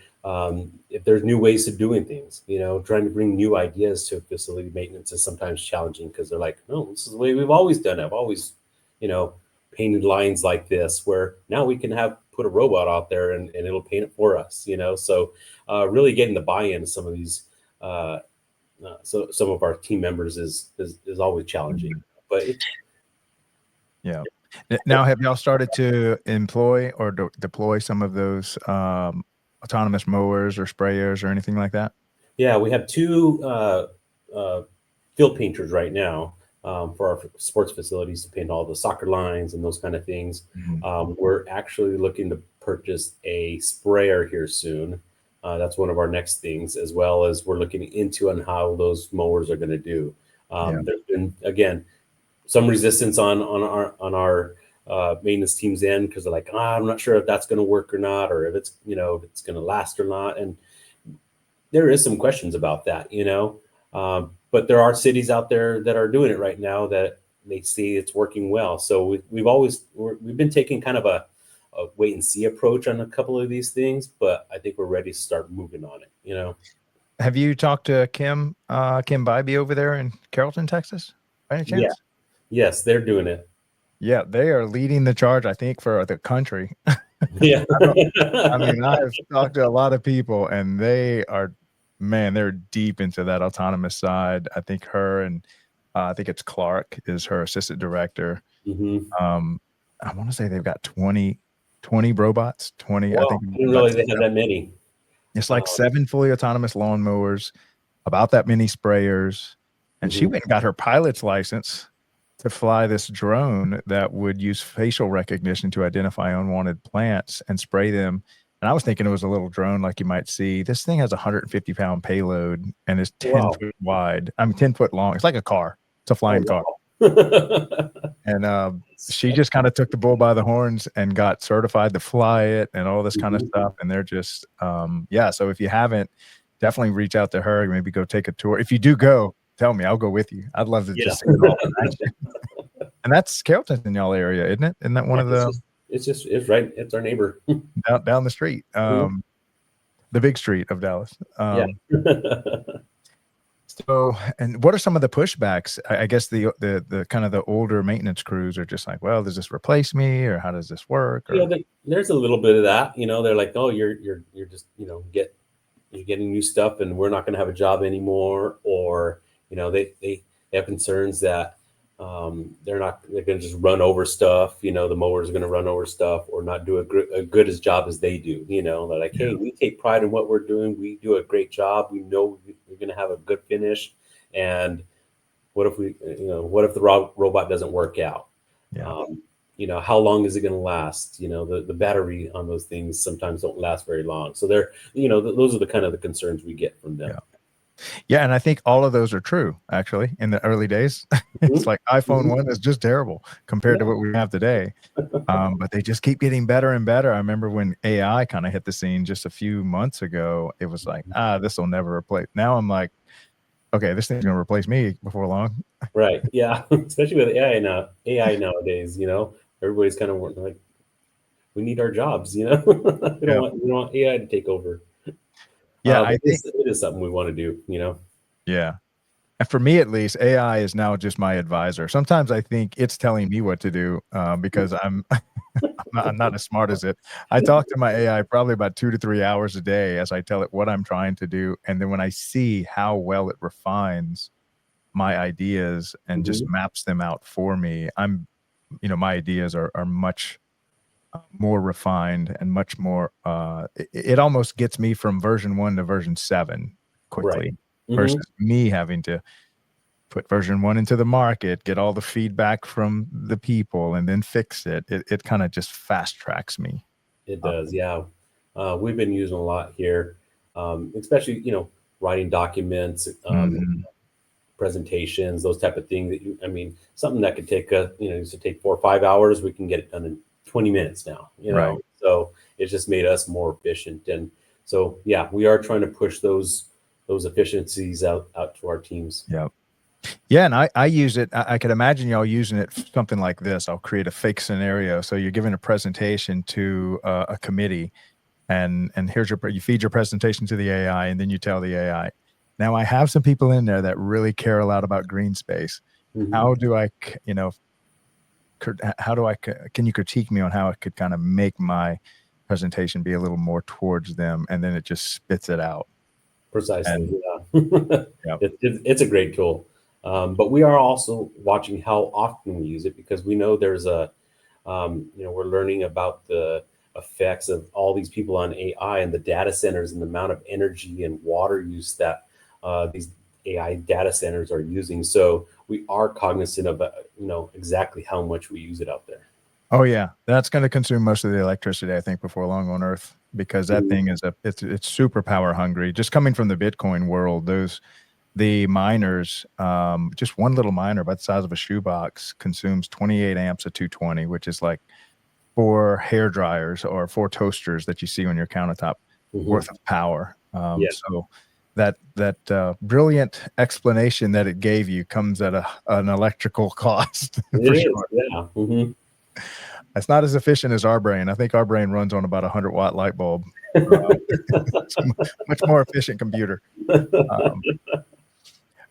if there's new ways of doing things, trying to bring new ideas to facility maintenance is sometimes challenging because they're like, no, this is the way we've always done it. I've always, painted lines like this, where now we can put a robot out there and it'll paint it for us, So really getting the buy-in to some of these, so some of our team members is always challenging, but Yeah. Now, have y'all started to employ or deploy some of those autonomous mowers or sprayers or anything like that? Yeah, we have two field painters right now for our sports facilities to paint all the soccer lines and those kind of things. We're actually looking to purchase a sprayer here soon. That's one of our next things, as well as we're looking into on how those mowers are going to do. There's been, again, some resistance on our maintenance team's end, because they're like, I'm not sure if that's going to work or not, or if it's if it's going to last or not. And there is some questions about that, but there are cities out there that are doing it right now that they see it's working well. So we've been taking kind of a wait and see approach on a couple of these things, but I think we're ready to start moving on it. Have you talked to Kim Bybee over there in Carrollton, Texas, by any chance? Yeah. Yes, they're doing it. Yeah, they are leading the charge, I think, for the country. Yeah. I mean, I've talked to a lot of people, and they're deep into that autonomous side. I think her and I think it's Clark is her assistant director. I want to say they've got 20 robots, 20. Wow, I think I didn't realize they had that many. it's like 7 fully autonomous lawnmowers, about that many sprayers. And she went and got her pilot's license to fly this drone that would use facial recognition to identify unwanted plants and spray them. And I was thinking it was a little drone like you might see. This thing has a 150-pound payload and is 10 foot wide. 10 foot long. It's like a car. It's a flying car. And she just kind of took the bull by the horns and got certified to fly it and all this kind of stuff. And they're just, so if you haven't, definitely reach out to her. Maybe go take a tour. If you do go, tell me. I'll go with you. I'd love to just see it all in action. And that's Carrollton in y'all area, isn't it? Isn't that one of the? It's right. It's our neighbor down the street, the big street of Dallas. So, and what are some of the pushbacks? I guess the kind of the older maintenance crews are just like, well, does this replace me, or how does this work? Or... there's a little bit of that. They're like, oh, you're just you're getting new stuff, and we're not going to have a job anymore. Or they have concerns that they're going to just run over stuff. The mowers are going to run over stuff or not do a good as job as they do. They're like, hey, we take pride in what we're doing. We do a great job. We know we're going to have a good finish. And what if what if the robot doesn't work out? How long is it going to last? The battery on those things sometimes don't last very long. So they're, those are the kind of the concerns we get from them. Yeah, and I think all of those are true, actually, in the early days. It's like iPhone 1 is just terrible compared to what we have today. But they just keep getting better and better. I remember when AI kind of hit the scene just a few months ago, it was like, this will never replace. Now I'm like, okay, this thing's going to replace me before long. Right. Yeah. Especially with AI nowadays, everybody's kind of like, we need our jobs, we don't want AI to take over. Yeah, I think it is something we want to do, Yeah. And for me, at least, AI is now just my advisor. Sometimes I think it's telling me what to do because I'm not as smart as it. I talk to my AI probably about 2 to 3 hours a day as I tell it what I'm trying to do. And then when I see how well it refines my ideas and just maps them out for me, my ideas are much more refined and much more it almost gets me from version 1 to version 7 quickly, versus me having to put version 1 into the market, get all the feedback from the people, and then fix it. It kind of just fast tracks me. It does. We've been using a lot here, especially writing documents, presentations, those type of things something that could take used to take 4 or 5 hours, we can get it done in 20 minutes now, Right. So it's just made us more efficient. And so, we are trying to push those efficiencies out to our teams. Yeah. And I use it. I could imagine y'all using it for something like this. I'll create a fake scenario. So you're giving a presentation to a committee and here's you feed your presentation to the AI, and then you tell the AI, now I have some people in there that really care a lot about green space. How do I, can you critique me on how it could kind of make my presentation be a little more towards them, and then it just spits it out. Precisely. It's a great tool. But we are also watching how often we use it, because we know there's a We're learning about the effects of all these people on AI and the data centers and the amount of energy and water use that these AI data centers are using. So we are cognizant of exactly how much we use it out there. Oh yeah, that's going to consume most of the electricity, I think, before long on Earth, because that thing is it's super power hungry. Just coming from the Bitcoin world, the miners, just one little miner about the size of a shoebox consumes 28 amps of 220, which is like 4 hair dryers or 4 toasters that you see on your countertop worth of power. So that brilliant explanation that it gave you comes at an electrical cost. For sure. Yeah. It's not as efficient as our brain. I think our brain runs on about 100-watt light bulb. It's a much more efficient computer.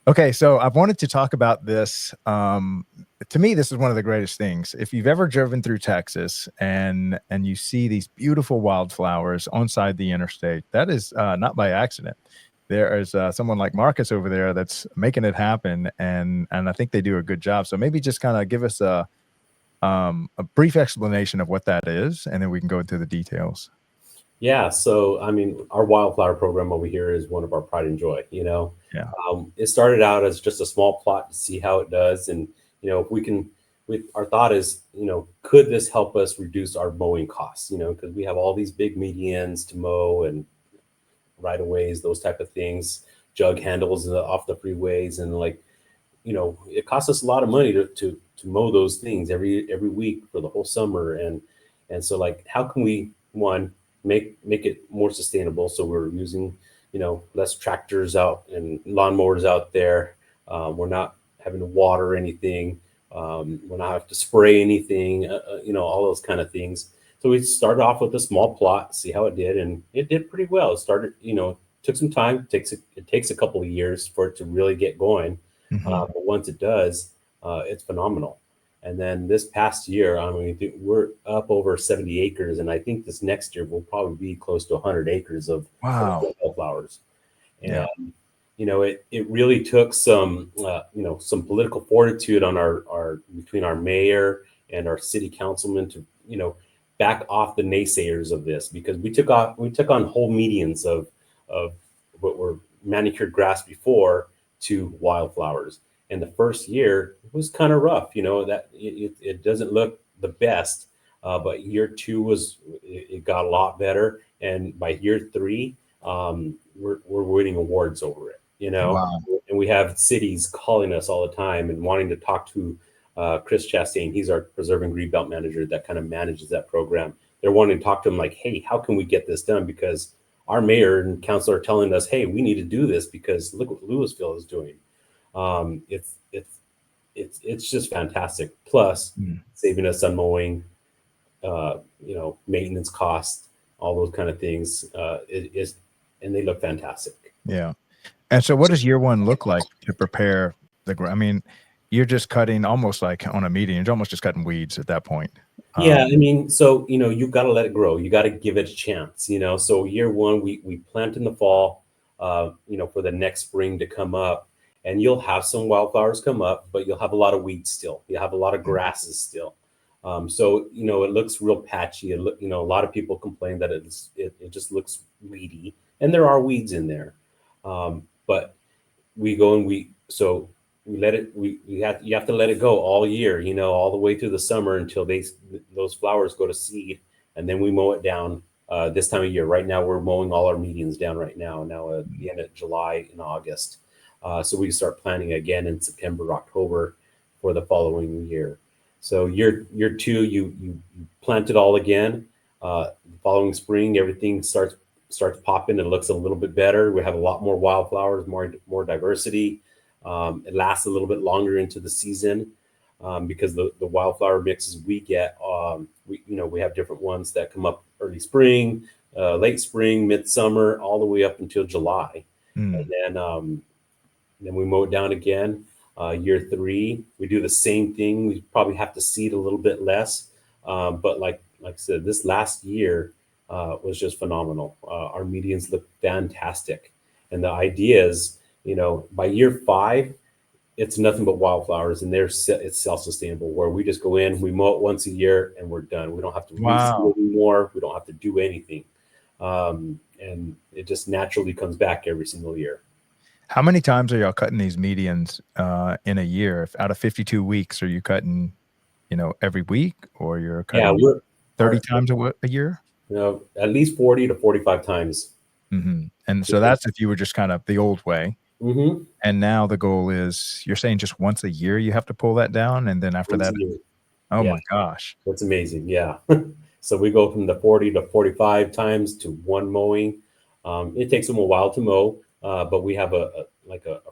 Okay, so I've wanted to talk about this. To me, this is one of the greatest things. If you've ever driven through Texas and you see these beautiful wildflowers on side the interstate, that is not by accident. There is someone like Marcus over there that's making it happen, and I think they do a good job. So maybe just kind of give us a brief explanation of what that is, and then we can go into the details. Yeah. So, I mean, our wildflower program over here is one of our pride and joy. Yeah. It started out as just a small plot to see how it does. And, if we can, our thought is, could this help us reduce our mowing costs? Because we have all these big medians to mow and right of ways, those type of things, jug handles off the freeways. And it costs us a lot of money to mow those things every week for the whole summer. And so how can we, one, make it more sustainable? So we're using, less tractors out and lawnmowers out there. We're not having to water anything. We're not having to spray anything, all those kind of things. So we started off with a small plot, see how it did. And it did pretty well. It started, took some time. It takes a couple of years for it to really get going. But once it does, it's phenomenal. And then this past year, I mean, we're up over 70 acres. And I think this next year will probably be close to 100 acres of wildflowers. And, it really took some, some political fortitude on between our mayor and our city councilman to, back off the naysayers of this, because we took on whole medians of what were manicured grass before to wildflowers. And the first year was kind of rough, that it doesn't look the best. But year 2 it got a lot better. And by year 3, we're winning awards over it, Wow. And we have cities calling us all the time and wanting to talk to Chris Chastain. He's our preserve and greenbelt manager that kind of manages that program. They're wanting to talk to him like, hey, how can we get this done? Because our mayor and council are telling us, hey, we need to do this because look what Lewisville is doing. It's just fantastic. Plus saving us on mowing, maintenance costs, all those kind of things. And they look fantastic. Yeah. And so what does year 1 look like to prepare the ground? I mean, you're just cutting almost like on a median, you're almost just cutting weeds at that point. Yeah, I mean, so you've got to let it grow. You got to give it a chance. So year 1, we plant in the fall, for the next spring to come up, and you'll have some wildflowers come up, but you'll have a lot of weeds still. You have a lot of grasses still. So it looks real patchy. A lot of people complain that it just looks weedy, and there are weeds in there. But we go and we let it. You have to let it go all year. All the way through the summer until those flowers go to seed, and then we mow it down. This time of year, right now, we're mowing all our medians down right now. Now at the end of July and August, so we can start planting again in September, October for the following year. So year 2, you plant it all again. The following spring, everything starts popping. It looks a little bit better. We have a lot more wildflowers, more diversity. It lasts a little bit longer into the season because the wildflower mixes we get, we have different ones that come up early spring, late spring, midsummer, all the way up until July. And then we mow it down again. Year 3, we do the same thing. We probably have to seed a little bit less. But like I said, this last year was just phenomenal. Our medians look fantastic. And the idea is, by year 5, it's nothing but wildflowers, and it's self-sustainable, where we just go in, we mow it once a year, and we're done. We don't have to reseed Wow. anymore. We don't have to do anything, and it just naturally comes back every single year. How many times are y'all cutting these medians in a year? If out of 52 weeks, are you cutting, every week, or you're Yeah, cutting we're 30 times a year? at least 40 to 45 times. And so that's if you were just kind of the old way. Mm-hmm. And now the goal is, you're saying just once a year you have to pull that down, and then after Once that, a year. oh Yeah. my gosh. That's amazing. Yeah. So we go from the 40 to 45 times to one mowing. It takes them a while to mow, but we have a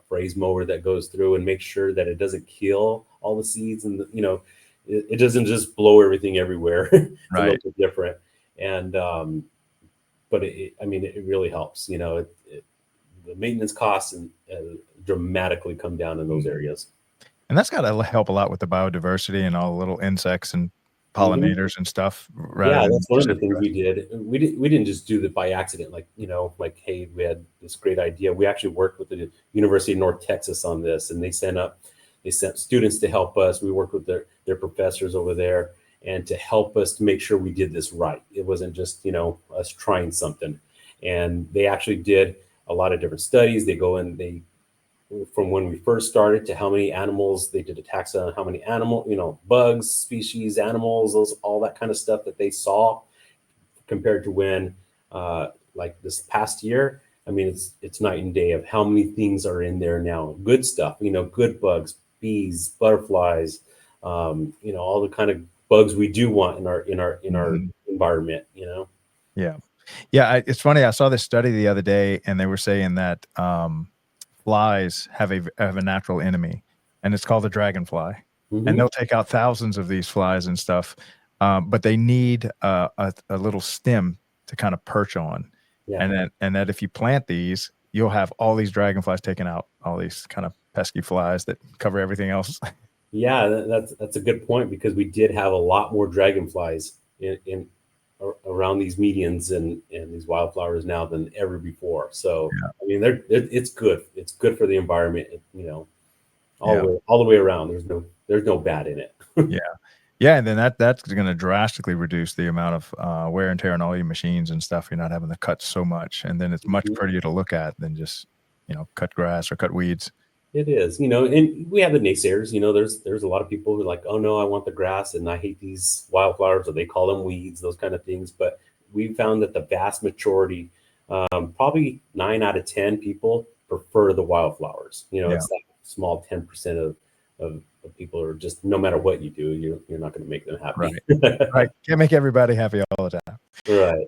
phrase mower that goes through and makes sure that it doesn't kill all the seeds, and it doesn't just blow everything everywhere. It's a little bit different, and but it really helps. The maintenance costs and dramatically come down in those areas. And that's got to help a lot with the biodiversity and all the little insects and pollinators and stuff. Yeah, that's one of the things we did. We didn't just do that by accident. Like, hey, we had this great idea. We actually worked with the University of North Texas on this, and they sent students to help us. We worked with their professors over there, and to help us to make sure we did this right. It wasn't just us trying something. And they actually did a lot of different studies. They go in, from when we first started to how many animals. They did a taxa on how many bugs, species, animals, all that kind of stuff that they saw, compared to when, like this past year. It's night and day of how many things are in there now. Good stuff, good bugs, bees, butterflies, all the kind of bugs we do want in our environment. Yeah. It's funny. I saw this study the other day, and they were saying that flies have a natural enemy, and it's called the dragonfly. And they'll take out thousands of these flies and stuff, but they need a little stem to kind of perch on. Yeah. And that if you plant these, you'll have all these dragonflies taking out all these kind of pesky flies that cover everything else. Yeah, that's a good point, because we did have a lot more dragonflies in around these medians and these wildflowers now than ever before. So it's good. It's good for the environment. All the way around. There's no bad in it. Yeah, and then that's going to drastically reduce the amount of wear and tear on all your machines and stuff. You're not having to cut so much, and then it's much prettier to look at than just cut grass or cut weeds. It is, and we have the naysayers. There's a lot of people who are like, oh no, I want the grass and I hate these wildflowers, or they call them weeds, those kind of things. But we found that the vast majority, probably 9 out of 10 people, prefer the wildflowers. It's that small 10% of people are just, no matter what you do, you're not going to make them happy. Right. Can't make everybody happy all the time. Right.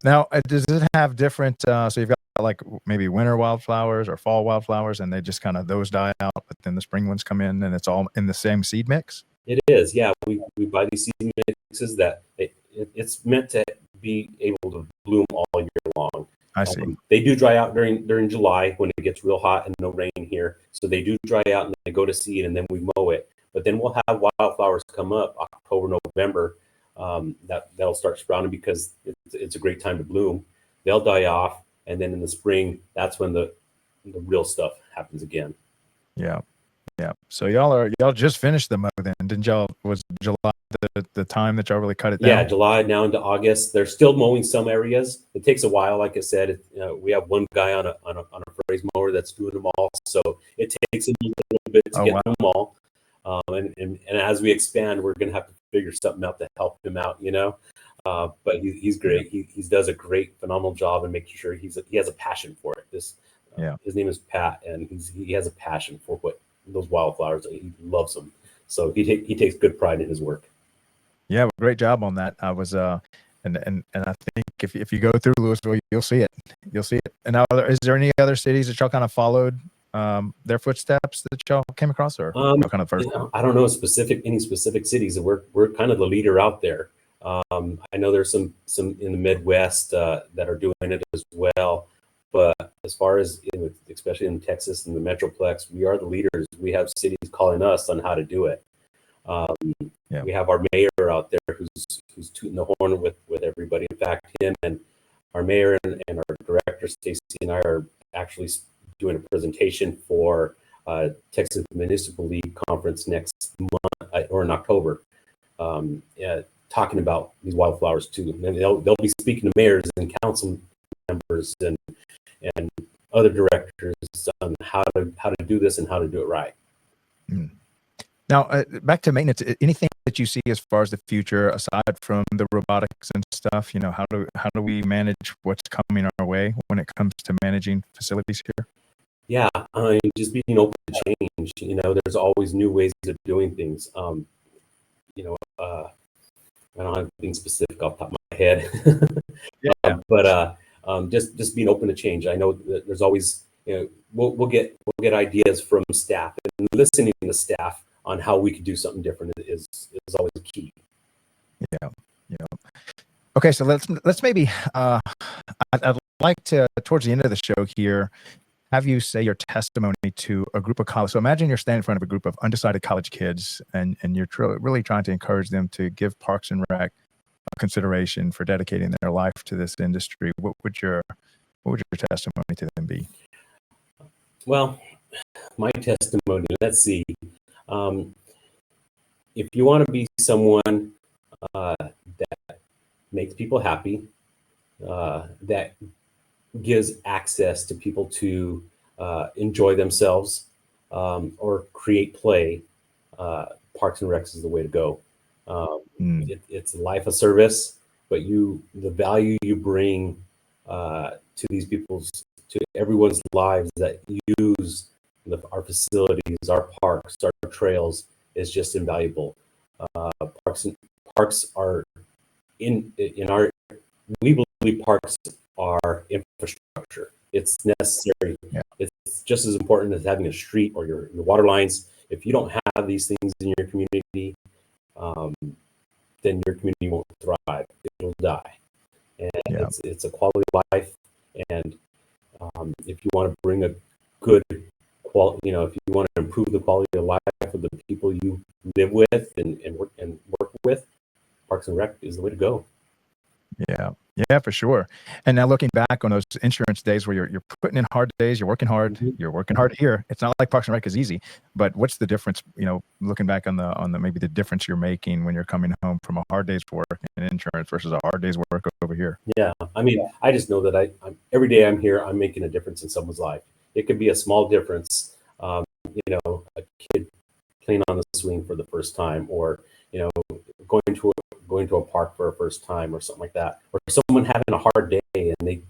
Now, does it have different? So you've got like maybe winter wildflowers or fall wildflowers, and they just kind of, those die out, but then the spring ones come in, and it's all in the same seed mix? It is. Yeah. We buy these seed mixes that it's meant to be able to bloom all year long. I see. They do dry out during July when it gets real hot and no rain here. So they do dry out and they go to seed, and then we mow it. But then we'll have wildflowers come up October, November. That'll start sprouting, because it's a great time to bloom. They'll die off, and then in the spring, that's when the real stuff happens again. Yeah. So y'all just finished the mow then, didn't y'all? Was July the time that y'all really cut it down? Yeah, July now into August. They're still mowing some areas. It takes a while, like I said. We have one guy on a phrase mower that's doing them all, so it takes him a little bit to get them all. And as we expand, we're going to have to figure something out to help him out, but he's great. He does a great, phenomenal job in making sure he has a passion for it. His name is Pat, and he has a passion for those wildflowers. He loves them. So he takes good pride in his work. Yeah, well, great job on that. I was and I think if you go through Lewisville, you'll see it. And now, is there any other cities that y'all kind of followed their footsteps that y'all came across, or kind of first? I don't know any specific cities. We're kind of the leader out there. I know there's some in the Midwest that are doing it as well. But as far as especially in Texas and the Metroplex, we are the leaders. We have cities calling us on how to do it. We have our mayor out there who's tooting the horn with everybody. In fact, him and our mayor and our director Stacy and I are actually doing a presentation for Texas Municipal League conference next month or in October, talking about these wildflowers too. And they'll be speaking to mayors and council members and other directors on how to do this and how to do it right. Mm. Now, back to maintenance. Anything that you see as far as the future, aside from the robotics and stuff? How do we manage what's coming our way when it comes to managing facilities here? Yeah, just being open to change. There's always new ways of doing things. I don't have anything specific off the top of my head, but just being open to change. I know that there's always, we'll get ideas from staff, and listening to staff on how we could do something different is always key. Yeah. Okay, so let's maybe I'd like to, towards the end of the show here, have you say your testimony to a group of college. So imagine you're standing in front of a group of undecided college kids, and you're really trying to encourage them to give Parks and Rec consideration for dedicating their life to this industry. What would your testimony to them be? Well, my testimony, let's see. If you want to be someone that makes people happy, that gives access to people to enjoy themselves or create play, Parks and Recs is the way to go. It's a life of service, but the value you bring to these to everyone's lives that use our facilities, our parks, our trails is just invaluable. Parks are we believe parks are infrastructure. It's necessary. Yeah. It's just as important as having a street or your water lines. If you don't have these things in your community, then your community won't thrive. It'll die. And it's a quality of life. And if you want to bring a good quality, if you want to improve the quality of life of the people you live with and work with, Parks and Rec is the way to go. Yeah, for sure. And now looking back on those insurance days where you're putting in hard days, you're working hard, you're working hard here. It's not like Parks and Rec is easy, but what's the difference? Looking back on the maybe the difference you're making when you're coming home from a hard day's work in insurance versus a hard day's work over here. Yeah, I mean, I just know that I'm every day I'm here, I'm making a difference in someone's life. It could be a small difference, a kid playing on the swing for the first time, or going to a park for a first time or something like that, or someone having a hard day and they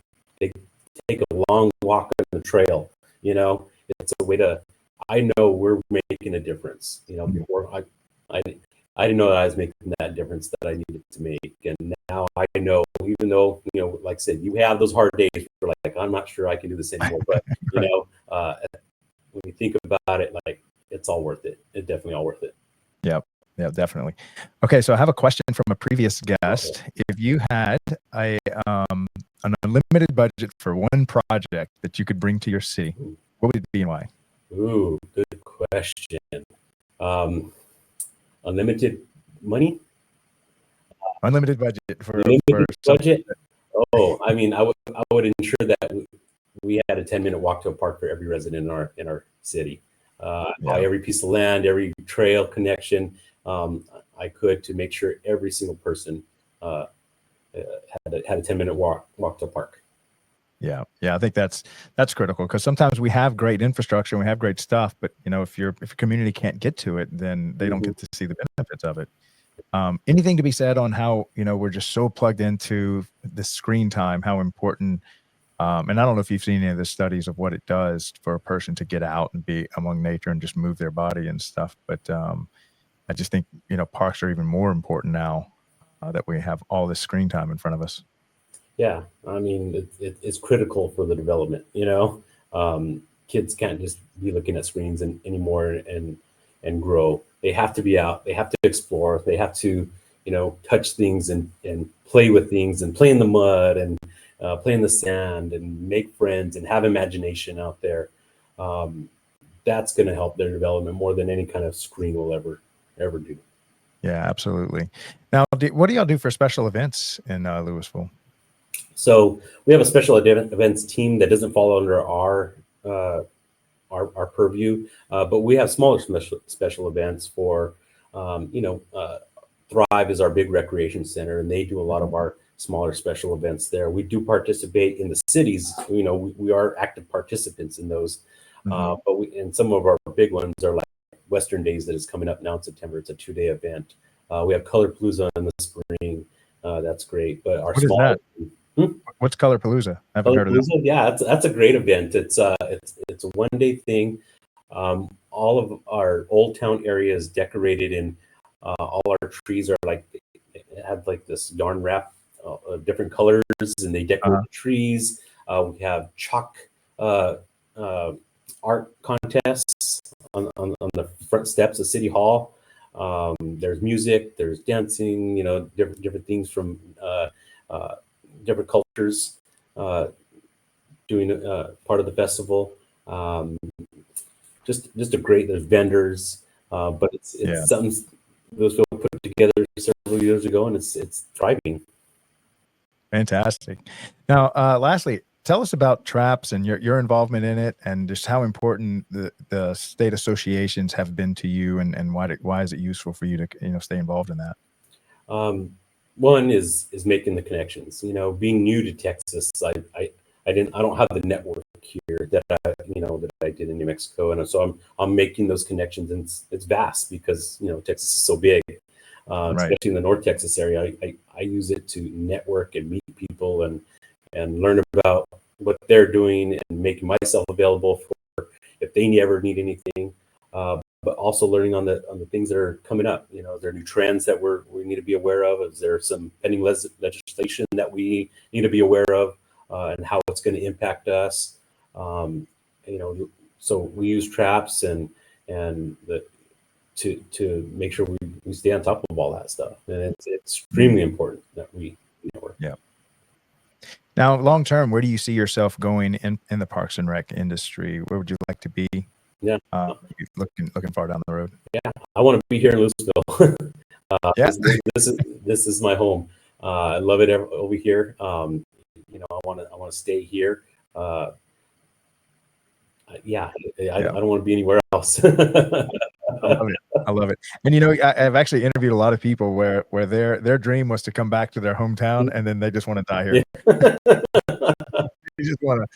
take a long walk on the trail. It's a way to, I know we're making a difference. Before I didn't know that I was making that difference that I needed to make, and now I know, even though like I said, you have those hard days where like I'm not sure I can do this anymore, but when you think about it, like it's all worth it. It's definitely all worth it. Yeah, definitely. Okay, so I have a question from a previous guest. Okay. If you had an unlimited budget for one project that you could bring to your city, what would it be and why? Ooh, good question. Unlimited money? Unlimited budget for budget. Oh, I mean, I would ensure that we had a 10-minute walk to a park for every resident in our city. Buy every piece of land, every trail connection. I could, to make sure every single person had a 10-minute walk to a park. Yeah, I think that's critical, because sometimes we have great infrastructure and we have great stuff, but if your community can't get to it, then they don't get to see the benefits of it. Anything to be said on how we're just so plugged into the screen time, how important. And I don't know if you've seen any of the studies of what it does for a person to get out and be among nature and just move their body and stuff. But I just think, parks are even more important now that we have all this screen time in front of us. Yeah, I mean, it's critical for the development. Kids can't just be looking at screens anymore and grow. They have to be out. They have to explore. They have to, touch things and play with things and play in the mud and play in the sand and make friends and have imagination out there. That's going to help their development more than any kind of screen will ever do. Yeah, absolutely. Now, what do y'all do for special events in Lewisville? So we have a special events team that doesn't fall under our our purview. But we have smaller special events for, Thrive is our big recreation center, and they do a lot of our smaller special events there. We do participate in the cities. We are active participants in those. And some of our big ones are like Western Days that is coming up now in September. It's a 2-day event. We have Color Palooza in the spring. That's great. But our What is small that? What's Color Palooza? I haven't heard of that. Palooza, yeah, that's a great event. It's a 1-day thing. All of our Old Town area is decorated in. All our trees are like have like this yarn wrap, different colors, and they decorate the trees. We have chalk art contests on the front steps of City Hall. There's music, there's dancing, different things from different cultures doing part of the festival. Just a great. There's vendors, but it's something Lewisville put together several years ago, and it's thriving. Fantastic. Now, lastly, tell us about traps and your involvement in it, and just how important the state associations have been to you, and why is it useful for you to stay involved in that? One is making the connections. Being new to Texas, I don't have the network here that I did in New Mexico, and so I'm making those connections, and it's vast because Texas is so big, especially in the North Texas area. I use it to network and meet people and learn about what they're doing, and making myself available for if they ever need anything. But also learning on the things that are coming up. Is there new trends that we need to be aware of? Is there some pending legislation that we need to be aware of, and how it's going to impact us? So we use traps and to make sure we stay on top of all that stuff, and it's extremely important that we network. Yeah. Now, long term, where do you see yourself going in the Parks and Rec industry? Where would you like to be? Yeah. Looking far down the road. Yeah, I want to be here in Lewisville. Yeah. This is my home. I love it over here. I want to stay here. I don't want to be anywhere else. I love it. And I've actually interviewed a lot of people where their dream was to come back to their hometown, and then they just want to die here. You just want to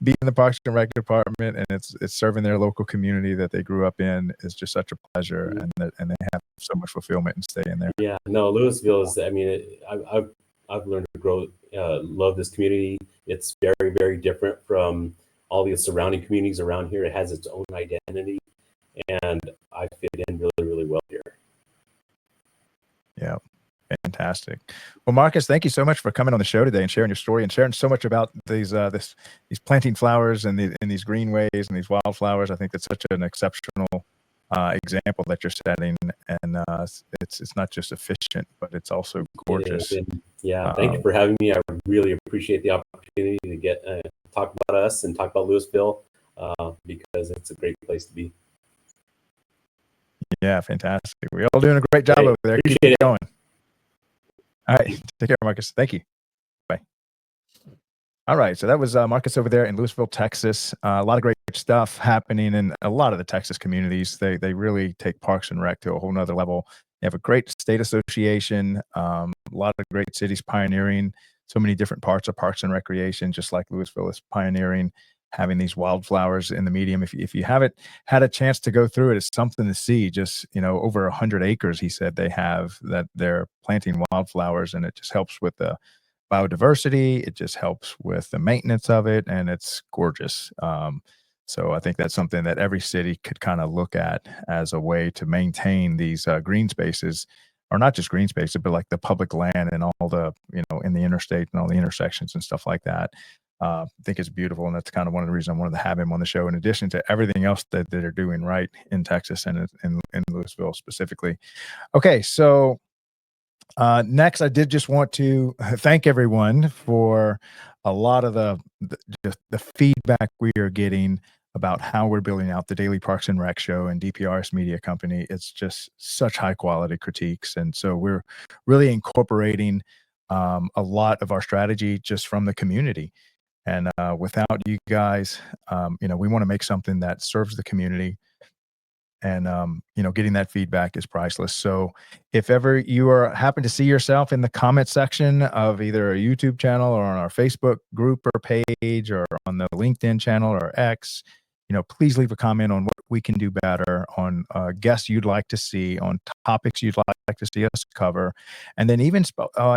be in the Parks and Rec department, and it's serving their local community that they grew up in is just such a pleasure, and they have so much fulfillment in staying there. Yeah, no, Lewisville is. I mean, I've learned to grow, love this community. It's very, very different from all the surrounding communities around here. It has its own identity, and I fit in really, really well here. Yeah. Fantastic. Well, Marcus, thank you so much for coming on the show today and sharing your story and sharing so much about these planting flowers and these greenways and these wildflowers. I think that's such an exceptional example that you're setting, and it's not just efficient, but it's also gorgeous. Yeah, thank you for having me. I really appreciate the opportunity to get talk about us and talk about Lewisville, because it's a great place to be. Yeah, fantastic. We're all doing a great job over there. Appreciate Keep it going. All right. Take care, Marcus. Thank you. Bye. All right. So that was Marcus over there in Lewisville, Texas. A lot of great stuff happening in a lot of the Texas communities. They really take Parks and Rec to a whole nother level. They have a great state association, a lot of great cities pioneering so many different parts of parks and recreation, just like Lewisville is pioneering having these wildflowers in the medium. If you haven't had a chance to go through it, it's something to see. Just, over 100 acres, he said they have that they're planting wildflowers, and it just helps with the biodiversity. It just helps with the maintenance of it, and it's gorgeous. So I think that's something that every city could kind of look at as a way to maintain these green spaces, or not just green spaces, but like the public land and all the, in the interstate and all the intersections and stuff like that. I think it's beautiful, and that's kind of one of the reasons I wanted to have him on the show, in addition to everything else that they're doing right in Texas and in Lewisville specifically. Okay, so next, I did just want to thank everyone for a lot of the feedback we are getting about how we're building out the Daily Parks and Rec show and DPRS Media Company. It's just such high quality critiques, and so we're really incorporating a lot of our strategy just from the community. And without you guys, we want to make something that serves the community. And getting that feedback is priceless. So if ever you happen to see yourself in the comment section of either a YouTube channel or on our Facebook group or page or on the LinkedIn channel or X, please leave a comment on what we can do better, on guests you'd like to see, on topics you'd like to see us cover, and then even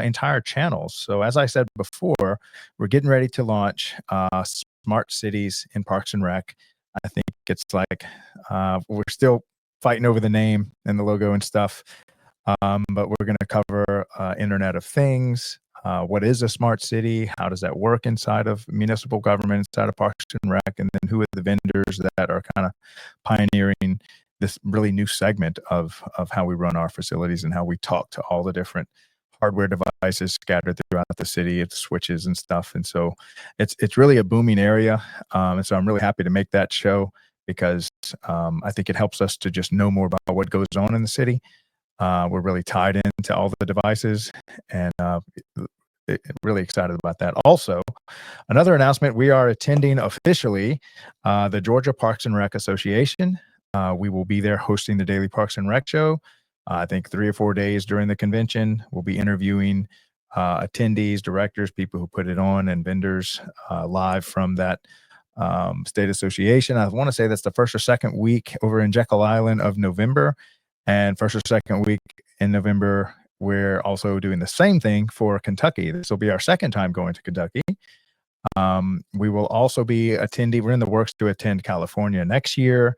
entire channels. So as I said before, we're getting ready to launch Smart Cities in Parks and Rec. I think it's like we're still fighting over the name and the logo and stuff, but we're going to cover Internet of Things. What is a smart city? How does that work inside of municipal government, inside of Parks and Rec? And then who are the vendors that are kind of pioneering this really new segment of how we run our facilities and how we talk to all the different hardware devices scattered throughout the city, it's switches and stuff. And so it's really a booming area. And so I'm really happy to make that show because I think it helps us to just know more about what goes on in the city. We're really tied into all the devices and really excited about that. Also, another announcement, we are attending officially the Georgia Parks and Rec Association. We will be there hosting the Daily Parks and Rec show. I think 3 or 4 days during the convention. We'll be interviewing attendees, directors, people who put it on, and vendors live from that state association. I want to say that's the first or second week over in Jekyll Island of November, and first or second week in November, we're also doing the same thing for Kentucky. This will be our second time going to Kentucky. We will also be attending, we're in the works to attend California next year.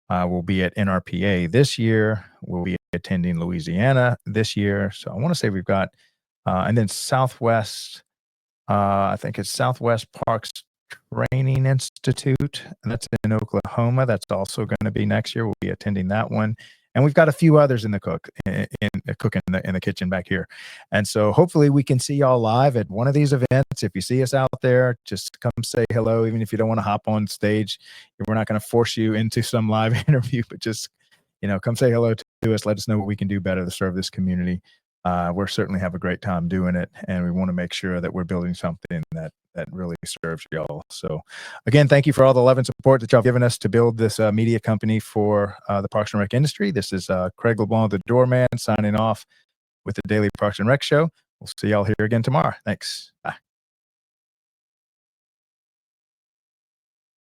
We'll be at NRPA this year. We'll be attending Louisiana this year. So I want to say we've got, and then Southwest, I think it's Southwest Parks Training Institute. And that's in Oklahoma. That's also going to be next year. We'll be attending that one. And we've got a few others in the in the kitchen back here. And so hopefully we can see y'all live at one of these events. If you see us out there, just come say hello, even if you don't want to hop on stage. We're not going to force you into some live interview, but just, come say hello to us. Let us know what we can do better to serve this community. We're certainly have a great time doing it. And we want to make sure that we're building something that really serves y'all. So again, thank you for all the love and support that y'all given us to build this media company for the Parks and Rec industry. This is Craig LeBlanc, the doorman, signing off with the Daily Parks and Rec show. We'll see y'all here again tomorrow. Thanks. Bye.